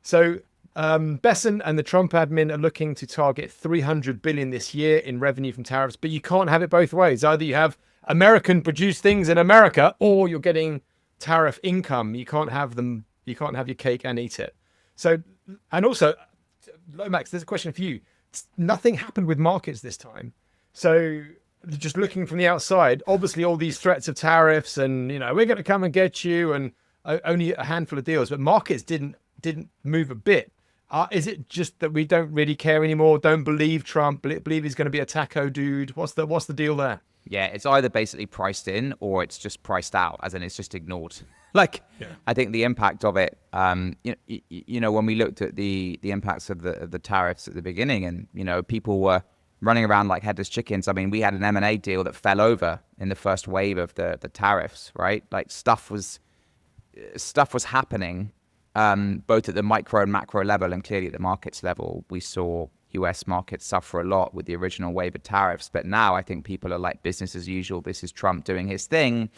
So Besson and the Trump admin are looking to target 300 billion this year in revenue from tariffs, but you can't have it both ways. Either you have American produced things in America, or you're getting tariff income. You can't have them. You can't have your cake and eat it. So, and also, Lomax, there's a question for you. Nothing happened with markets this time. So just looking from the outside, obviously all these threats of tariffs and, we're going to come and get you, and only a handful of deals, but markets didn't move a bit. Is it just that we don't really care anymore? Don't believe Trump? Believe he's going to be a taco dude? What's the deal there? Yeah, it's either basically priced in or it's just priced out, as in it's just ignored. I think the impact of it, when we looked at the impacts of the tariffs at the beginning, and people were running around like headless chickens. I mean, we had an M&A deal that fell over in the first wave of the tariffs, right? Like stuff was happening, both at the micro and macro level, and clearly at the markets level. We saw US markets suffer a lot with the original wave of tariffs, but now I think people are like business as usual. This is Trump doing his thing.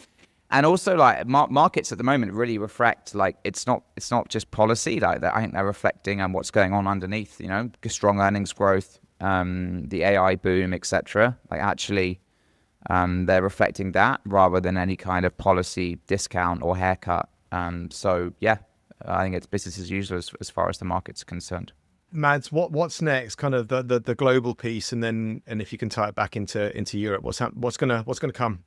And also, markets at the moment really reflect, it's not just policy. I think they're reflecting on what's going on underneath. Strong earnings growth, the AI boom, etc. They're reflecting that rather than any kind of policy discount or haircut. So yeah, I think it's business as usual as far as the market's concerned. Mads, what's next? Kind of the global piece, and if you can tie it back into Europe, what's gonna come?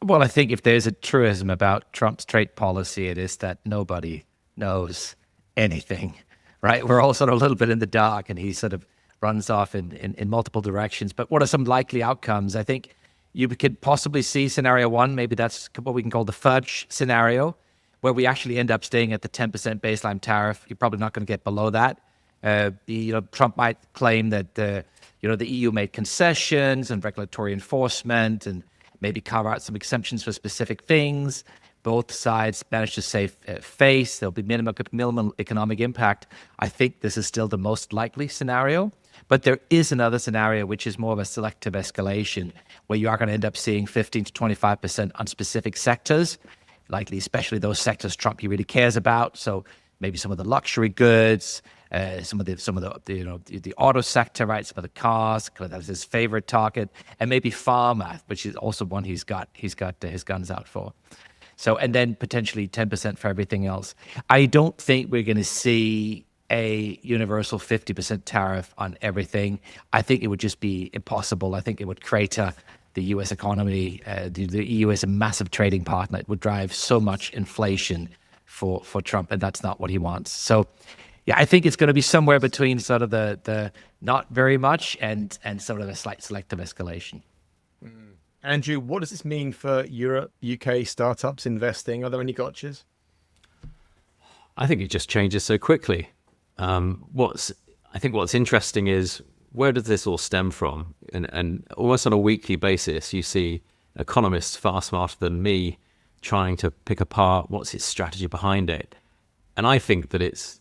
Well, I think if there's a truism about Trump's trade policy, it is that nobody knows anything, right? We're all sort of a little bit in the dark, and he sort of runs off in multiple directions. But what are some likely outcomes? I think you could possibly see scenario one, maybe that's what we can call the fudge scenario, where we actually end up staying at the 10% baseline tariff. You're probably not going to get below that. Trump might claim that the EU made concessions and regulatory enforcement, and maybe carve out some exemptions for specific things. Both sides managed to save face. There'll be minimal economic impact. I think this is still the most likely scenario. But there is another scenario, which is more of a selective escalation, where you are going to end up seeing 15 to 25% on specific sectors, likely especially those sectors Trump really cares about. So maybe some of the luxury goods, some of the auto sector, right? Some of the cars, that's his favorite target, and maybe pharma, which is also one he's got his guns out for. So, and then potentially 10% for everything else. I don't think we're going to see a universal 50% tariff on everything. I think it would just be impossible. I think it would create the US economy. The EU is a massive trading partner. It would drive so much inflation for Trump, and that's not what he wants. So, yeah, I think it's going to be somewhere between sort of the not very much and sort of a slight selective escalation. Andrew, what does this mean for Europe, UK startups investing? Are there any gotchas? I think it just changes so quickly. What's interesting is, where does this all stem from? And almost on a weekly basis, you see economists far smarter than me trying to pick apart what's its strategy behind it. And I think that it's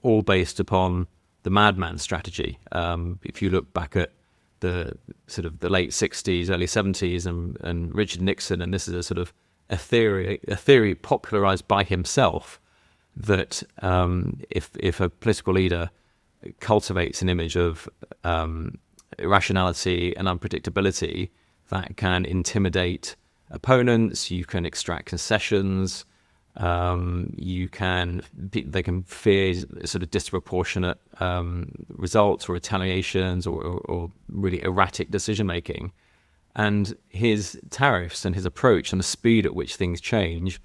all based upon the madman strategy. If you look back at the sort of the late 60s, early 70s, and Richard Nixon, and this is a sort of a theory popularized by himself, that if a political leader cultivates an image of irrationality and unpredictability, that can intimidate opponents, you can extract concessions, they can fear sort of disproportionate results or retaliations or really erratic decision making. And his tariffs and his approach and the speed at which things change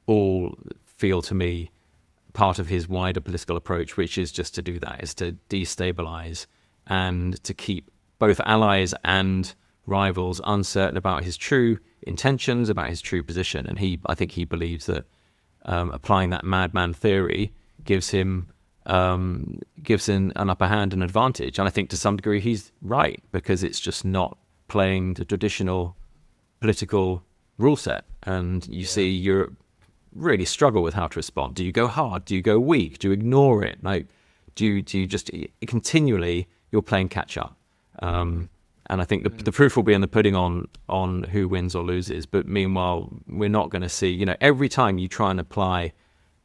all feel to me part of his wider political approach, which is just to do that, is to destabilize and to keep both allies and rivals uncertain about his true intentions, about his true position. And I think he believes that applying that madman theory gives him an upper hand and advantage. And I think to some degree he's right, because it's just not playing the traditional political rule set. And you see Europe really struggle with how to respond. Do you go hard? Do you go weak? Do you ignore it? Like, do you just continually you're playing catch up? And I think the proof will be in the pudding on who wins or loses. But meanwhile, we're not going to see, every time you try and apply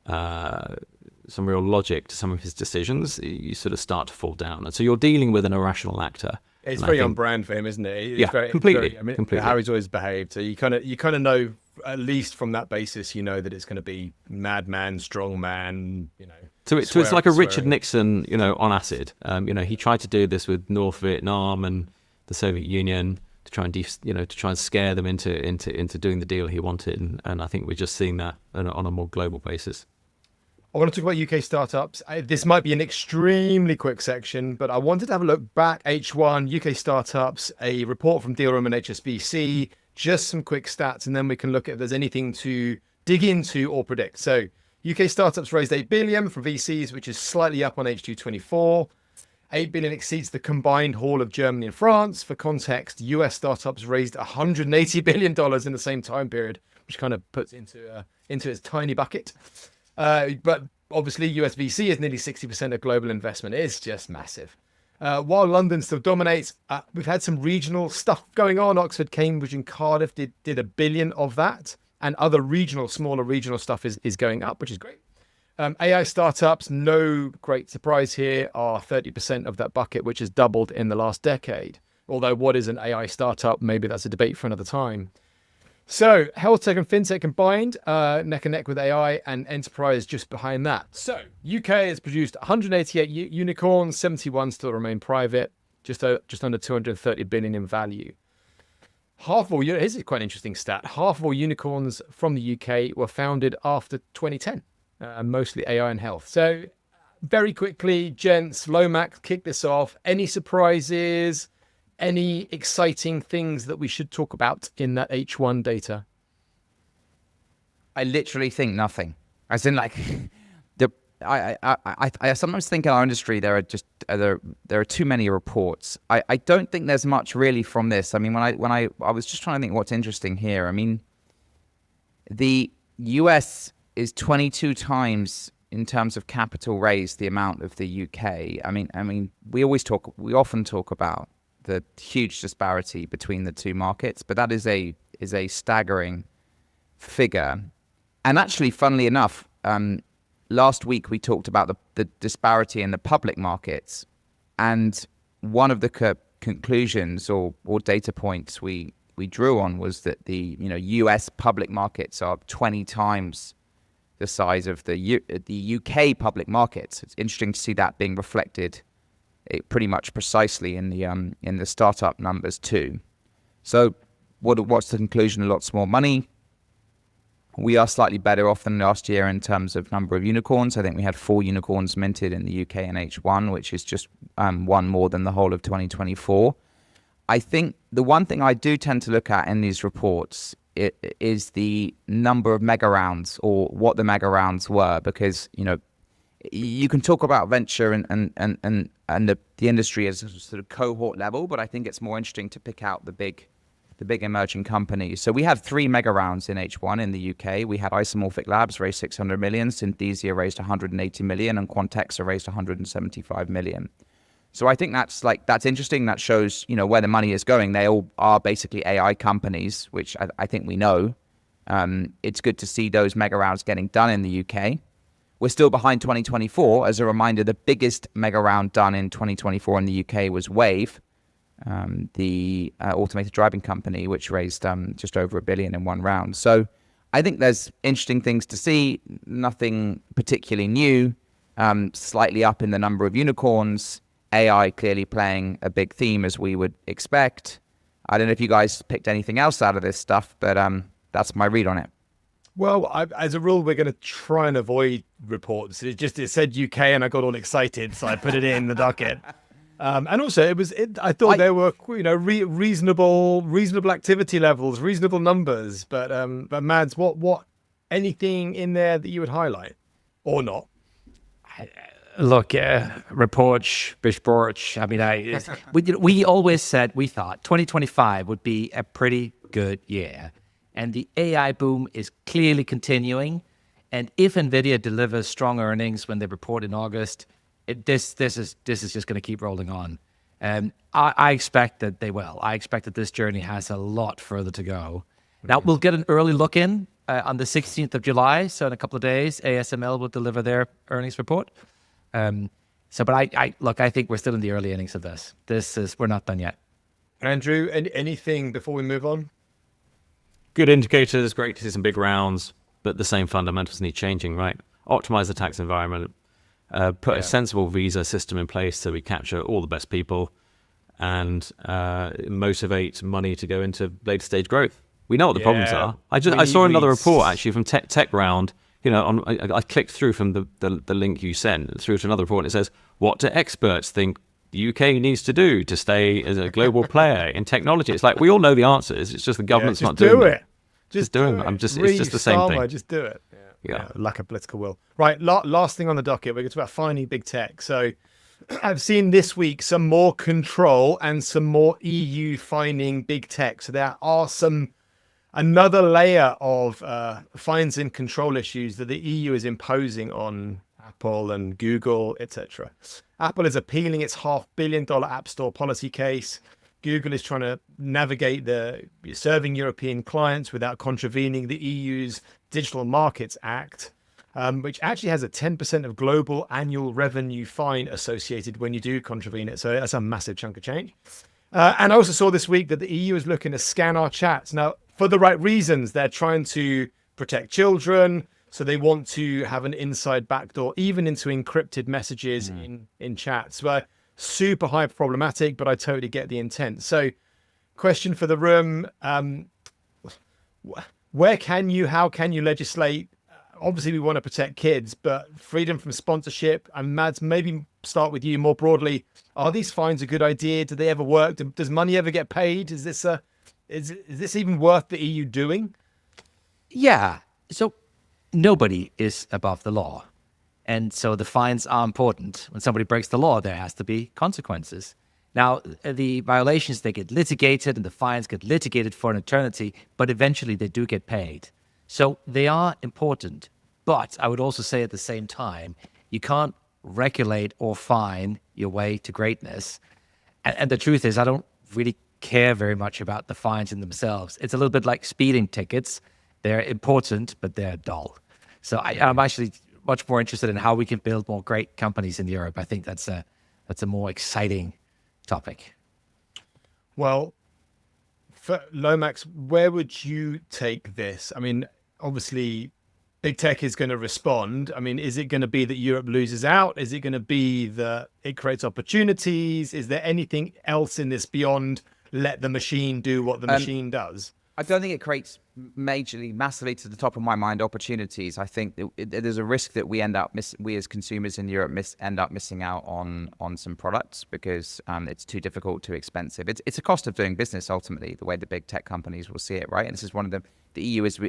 some real logic to some of his decisions, you sort of start to fall down. And so you're dealing with an irrational actor. It's very on brand for him, isn't it? Completely. Completely. How he's always behaved. So you kind of know, at least from that basis, that it's going to be madman, strong man, So it's like a Richard Nixon, on acid. He tried to do this with North Vietnam and the Soviet Union to try and scare them into doing the deal he wanted. And I think we're just seeing that on a more global basis. I want to talk about UK startups. This might be an extremely quick section, but I wanted to have a look back, H1, UK startups, a report from Dealroom and HSBC, just some quick stats, and then we can look at if there's anything to dig into or predict. So UK startups raised 8 billion from VCs, which is slightly up on H2 24. 8 billion exceeds the combined haul of Germany and France. For context, US startups raised $180 billion in the same time period, which kind of puts into its tiny bucket. But obviously, US VC is nearly 60% of global investment. It's just massive. While London still dominates, we've had some regional stuff going on. Oxford, Cambridge, and Cardiff did $1 billion of that. And other smaller regional stuff is going up, which is great. AI startups, no great surprise here, are 30% of that bucket, which has doubled in the last decade. Although what is an AI startup? Maybe that's a debate for another time. So health tech and fintech combined, neck and neck with AI, and enterprise just behind that. So UK has produced 188 unicorns, 71 still remain private, just under 230 billion in value. Here's a quite interesting stat. Half of all unicorns from the UK were founded after 2010, mostly AI and health. So very quickly, gents, Lomax, kick this off. Any surprises? Any exciting things that we should talk about in that H1 data? I literally think nothing. As in, like, I sometimes think in our industry there are too many reports. I don't think there's much really from this. I mean, when I was just trying to think what's interesting here. I mean, the US is 22 times in terms of capital raised the amount of the UK. I mean, we often talk about the huge disparity between the two markets, but that is a staggering figure. And actually, funnily enough, last week we talked about the disparity in the public markets, and one of the conclusions or data points we we drew on was that the US public markets are 20 times the size of the UK public markets. It's interesting to see that being reflected pretty much precisely in the startup numbers too. So what's the conclusion? A lot more money. We are slightly better off than last year in terms of number of unicorns. I think we had 4 unicorns minted in the UK in H1, which is just one more than the whole of 2024. I think the one thing I do tend to look at in these reports is the number of mega rounds, or what the mega rounds were, because you can talk about venture and the industry as a sort of cohort level, but I think it's more interesting to pick out the big emerging companies. So we had 3 mega rounds in H1 in the UK. We had Isomorphic Labs raise 600 million, Synthesia raised 180 million, and Quantexa raised 175 million. So I think that's interesting. That shows where the money is going. They all are basically AI companies, which I think we know. It's good to see those mega rounds getting done in the UK. We're still behind 2024. As a reminder, the biggest mega round done in 2024 in the UK was Wave, the automated driving company, which raised just over $1 billion in one round. So I think there's interesting things to see. Nothing particularly new. Slightly up in the number of unicorns. AI clearly playing a big theme, as we would expect. I don't know if you guys picked anything else out of this stuff, but that's my read on it. Well, as a rule, we're going to try and avoid reports. It said UK, and I got all excited, so I put it in the docket. And also, I thought there were reasonable activity levels, reasonable numbers. But Mads, what anything in there that you would highlight, or not? Look, reports. I mean, we always said we thought 2025 would be a pretty good year. And the AI boom is clearly continuing. And if Nvidia delivers strong earnings when they report in August, this is just going to keep rolling on. And I expect that they will. I expect that this journey has a lot further to go. Now, we'll get an early look in on the 16th of July. So in a couple of days, ASML will deliver their earnings report. But I think we're still in the early innings of this. We're not done yet. Andrew, anything before we move on? Good indicators, great to see some big rounds, but the same fundamentals need changing, right? Optimize the tax environment, put a sensible visa system in place so we capture all the best people, and motivate money to go into later stage growth. We know what the problems are. I saw another report actually from Tech Round. I clicked through from the link you sent through to another report. And it says, what do experts think the UK needs to do to stay as a global player in technology? It's like, we all know the answers. It's just the government's not doing it. Just doing it. It's just the same thing. Just do it. Yeah. Lack of political will. Right. Last thing on the docket, we're going to talk about finding big tech. So I've seen this week some more control and some more EU finding big tech. So there are another layer of fines and control issues that the EU is imposing on Apple and Google, etc. Apple is appealing its $500 million App Store policy case. Google is trying to navigate serving European clients without contravening the EU's Digital Markets Act, which actually has a 10% of global annual revenue fine associated when you do contravene it. So that's a massive chunk of change. And I also saw this week that the EU is looking to scan our chats. Now, for the right reasons, they're trying to protect children. So they want to have an inside backdoor, even into encrypted messages in chats. But super high problematic, but I totally get the intent. So question for the room, how can you legislate? Obviously, we want to protect kids, but freedom from sponsorship. And Mads, maybe start with you more broadly. Are these fines a good idea? Do they ever work? Does money ever get paid? Is this even worth the EU doing? Yeah. So nobody is above the law. And so the fines are important. When somebody breaks the law, there has to be consequences. Now, the violations, they get litigated and the fines get litigated for an eternity, but eventually they do get paid. So they are important. But I would also say at the same time, you can't regulate or fine your way to greatness. And the truth is, I don't really care very much about the fines in themselves. It's a little bit like speeding tickets. They're important, but they're dull. So I'm actually much more interested in how we can build more great companies in Europe. I think that's a more exciting topic. Well, for Lomax, where would you take this? I mean, obviously, big tech is going to respond. I mean, is it going to be that Europe loses out? Is it going to be that it creates opportunities? Is there anything else in this beyond let the machine do what the machine does? I don't think it creates massively to the top of my mind opportunities. I think there's a risk that we as consumers in Europe end up missing out on some products because it's too difficult, too expensive. It's a cost of doing business ultimately, the way the big tech companies will see it, right? And this is one of the EU is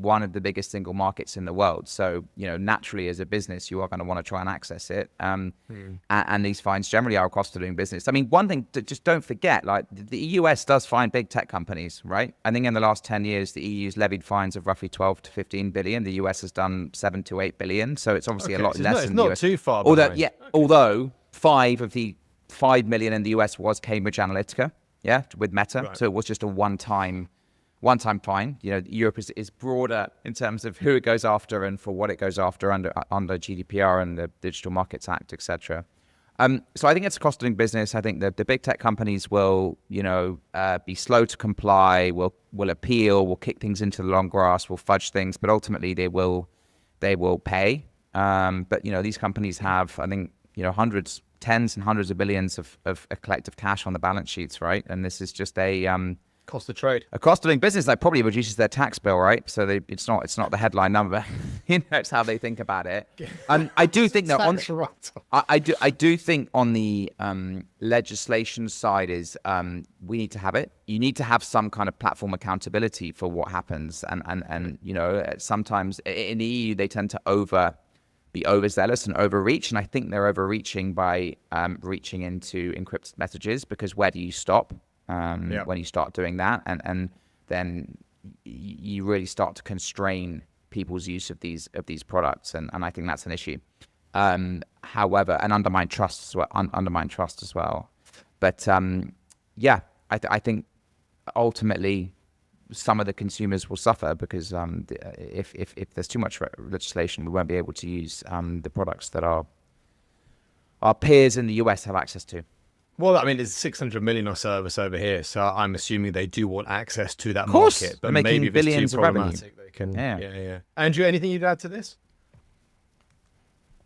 one of the biggest single markets in the world. So, naturally as a business, you are going to want to try and access it. And these fines generally are a cost of doing business. I mean, one thing to just don't forget, like the US does fine big tech companies, right? I think in the last 10 years, the EU's levied fines of roughly 12 to 15 billion. The US has done 7 to 8 billion. So it's obviously a lot less than the US. It's not too far behind. Although 5 of the 5 million in the US was Cambridge Analytica, with Meta. Right. So it was just a one-time fine. Europe is broader in terms of who it goes after and for what it goes after under GDPR and the Digital Markets Act, etc. So I think it's a cost of doing business. I think the big tech companies will, be slow to comply, will appeal, will kick things into the long grass, will fudge things, but ultimately they will pay. But these companies have, I think, tens and hundreds of billions of collective cash on the balance sheets, right? And this is just a cost of trade, a cost of doing business that probably reduces their tax bill, right? So it's not the headline number. It's how they think about it. And I do think that I do think on the legislation side is we need to have it. You need to have some kind of platform accountability for what happens. And sometimes in the EU they tend to be overzealous and overreach, and I think they're overreaching by reaching into encrypted messages, because where do you stop? When you start doing that, and then you really start to constrain people's use of these products, and I think that's an issue. However, and undermine trust as well. But I think ultimately some of the consumers will suffer because if there's too much legislation, we won't be able to use the products that our peers in the US have access to. Well, I mean, there's 600 million or so of us over here, so I'm assuming they do want access to that market. But maybe if it's too problematic, they can. Yeah. Andrew, anything you'd add to this?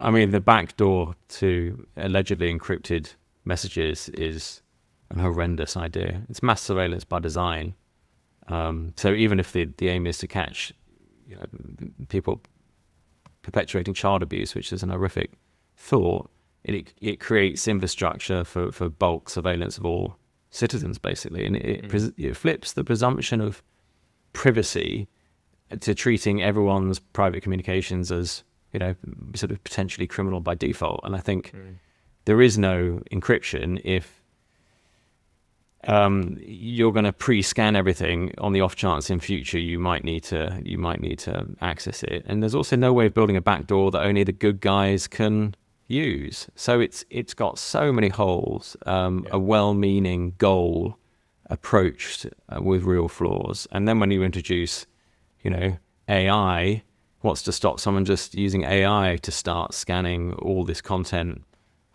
I mean, the backdoor to allegedly encrypted messages is an horrendous idea. It's mass surveillance by design. So even if the aim is to catch people perpetuating child abuse, which is an horrific thought, it creates infrastructure for bulk surveillance of all citizens, basically. And it flips the presumption of privacy to treating everyone's private communications as, sort of potentially criminal by default. And I think there is no encryption if you're going to pre-scan everything on the off chance in future you might need to access it. And there's also no way of building a backdoor that only the good guys can use. So it's got so many holes. A well-meaning goal approached with real flaws. And then when you introduce, AI, what's to stop someone just using AI to start scanning all this content?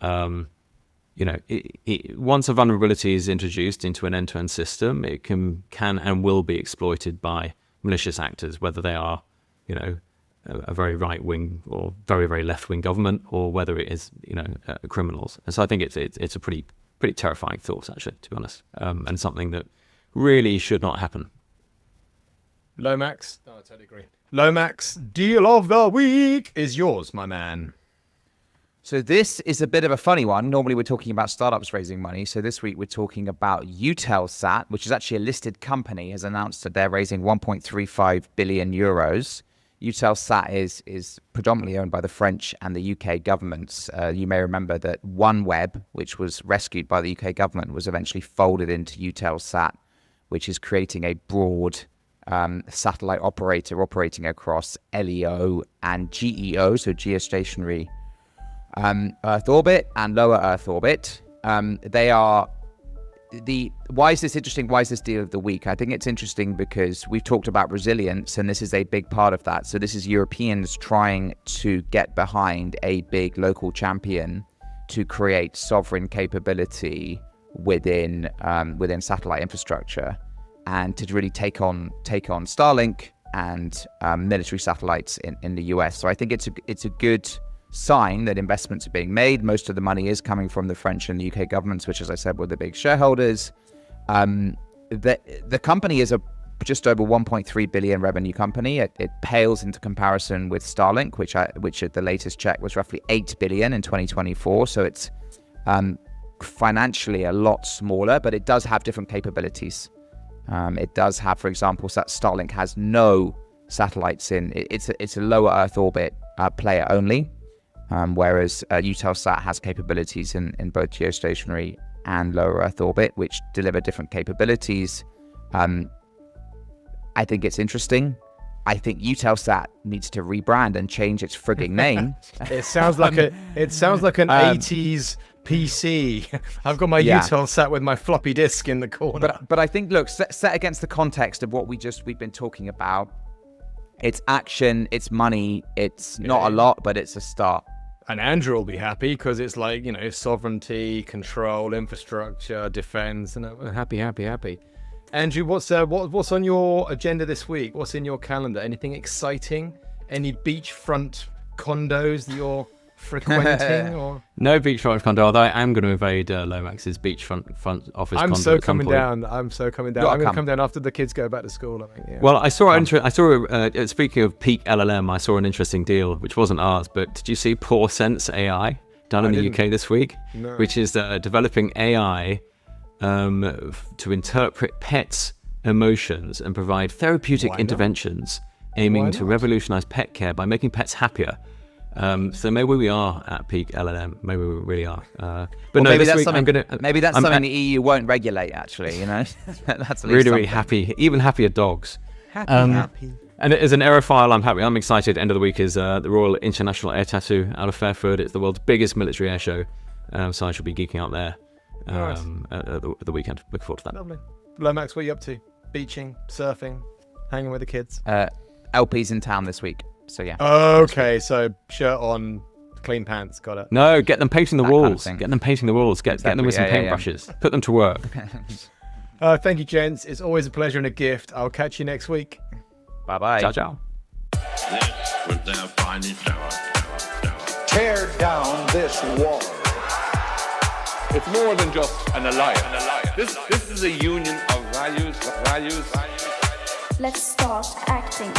Once a vulnerability is introduced into an end-to-end system, it can and will be exploited by malicious actors, whether they are, a very right-wing or very, very left-wing government, or whether it is, criminals. And so I think it's a pretty terrifying thought, actually, to be honest, and something that really should not happen. Lomax, I totally agree. Lomax, deal of the week is yours, my man. So this is a bit of a funny one. Normally we're talking about startups raising money. So this week we're talking about Eutelsat, which is actually a listed company, has announced that they're raising 1.35 billion euros. Eutelsat is predominantly owned by the French and the UK governments. You may remember that OneWeb, which was rescued by the UK government, was eventually folded into Eutelsat, which is creating a broad satellite operator operating across LEO and GEO, so geostationary Earth orbit and lower Earth orbit. Why is this interesting? Why is this deal of the week? I think it's interesting because we've talked about resilience, and this is a big part of that. So this is Europeans trying to get behind a big local champion to create sovereign capability within satellite infrastructure. and to really take on Starlink and military satellites in the US. So I think it's a good sign that investments are being made. Most of the money is coming from the French and the UK governments, which, as I said, were the big shareholders. The company is a just over 1.3 billion revenue company. It pales into comparison with Starlink, which at the latest check was roughly 8 billion in 2024. So it's financially a lot smaller, but it does have different capabilities. It does have, for example, Starlink has no satellites in. It's a lower Earth orbit player only, whereas Eutelsat has capabilities in both geostationary and lower Earth orbit, which deliver different capabilities. I think it's interesting. I think Eutelsat needs to rebrand and change its frigging name. It sounds like an 80s PC. I've got my Eutelsat with my floppy disk in the corner. But I think, look, set against the context of what we've been talking about, it's action, it's money, it's not a lot, but it's a start. And Andrew will be happy because it's like, sovereignty, control, infrastructure, defense, and happy. Andrew, what's on your agenda this week? What's in your calendar? Anything exciting? Any beachfront condos that you're frequenting? Or no beachfront condo, although I am going to invade Lomax's beachfront front office condo. I'm so coming down. I'm going to come down after the kids go back to school, I think. Yeah. Well, speaking of peak LLM, I saw an interesting deal, which wasn't ours, but did you see PoorSense AI done in the UK this week? No. Which is developing AI to interpret pets' emotions and provide therapeutic interventions aiming to revolutionize pet care by making pets happier. So maybe we are at peak LLM. Maybe we really are. But no, this week I'm going to... Maybe that's something the EU won't regulate, actually, That's really happy. Even happier dogs. Happy. And as an aerophile, I'm happy. I'm excited. End of the week is the Royal International Air Tattoo out of Fairford. It's the world's biggest military air show. So I shall be geeking out there at the weekend. Looking forward to that. Lovely. Lomax, what are you up to? Beaching, surfing, hanging with the kids? LP's in town this week. So yeah. Okay, so shirt on, clean pants, got it. No, get them painting the walls. Kind of Get them painting the walls. Get them with some paintbrushes. Put them to work. Thank you, gents. It's always a pleasure and a gift. I'll catch you next week. Bye-bye. Ciao, ciao. This was their finest hour. Tear down this wall. It's more than just an alliance. This is a union of values. Let's start acting.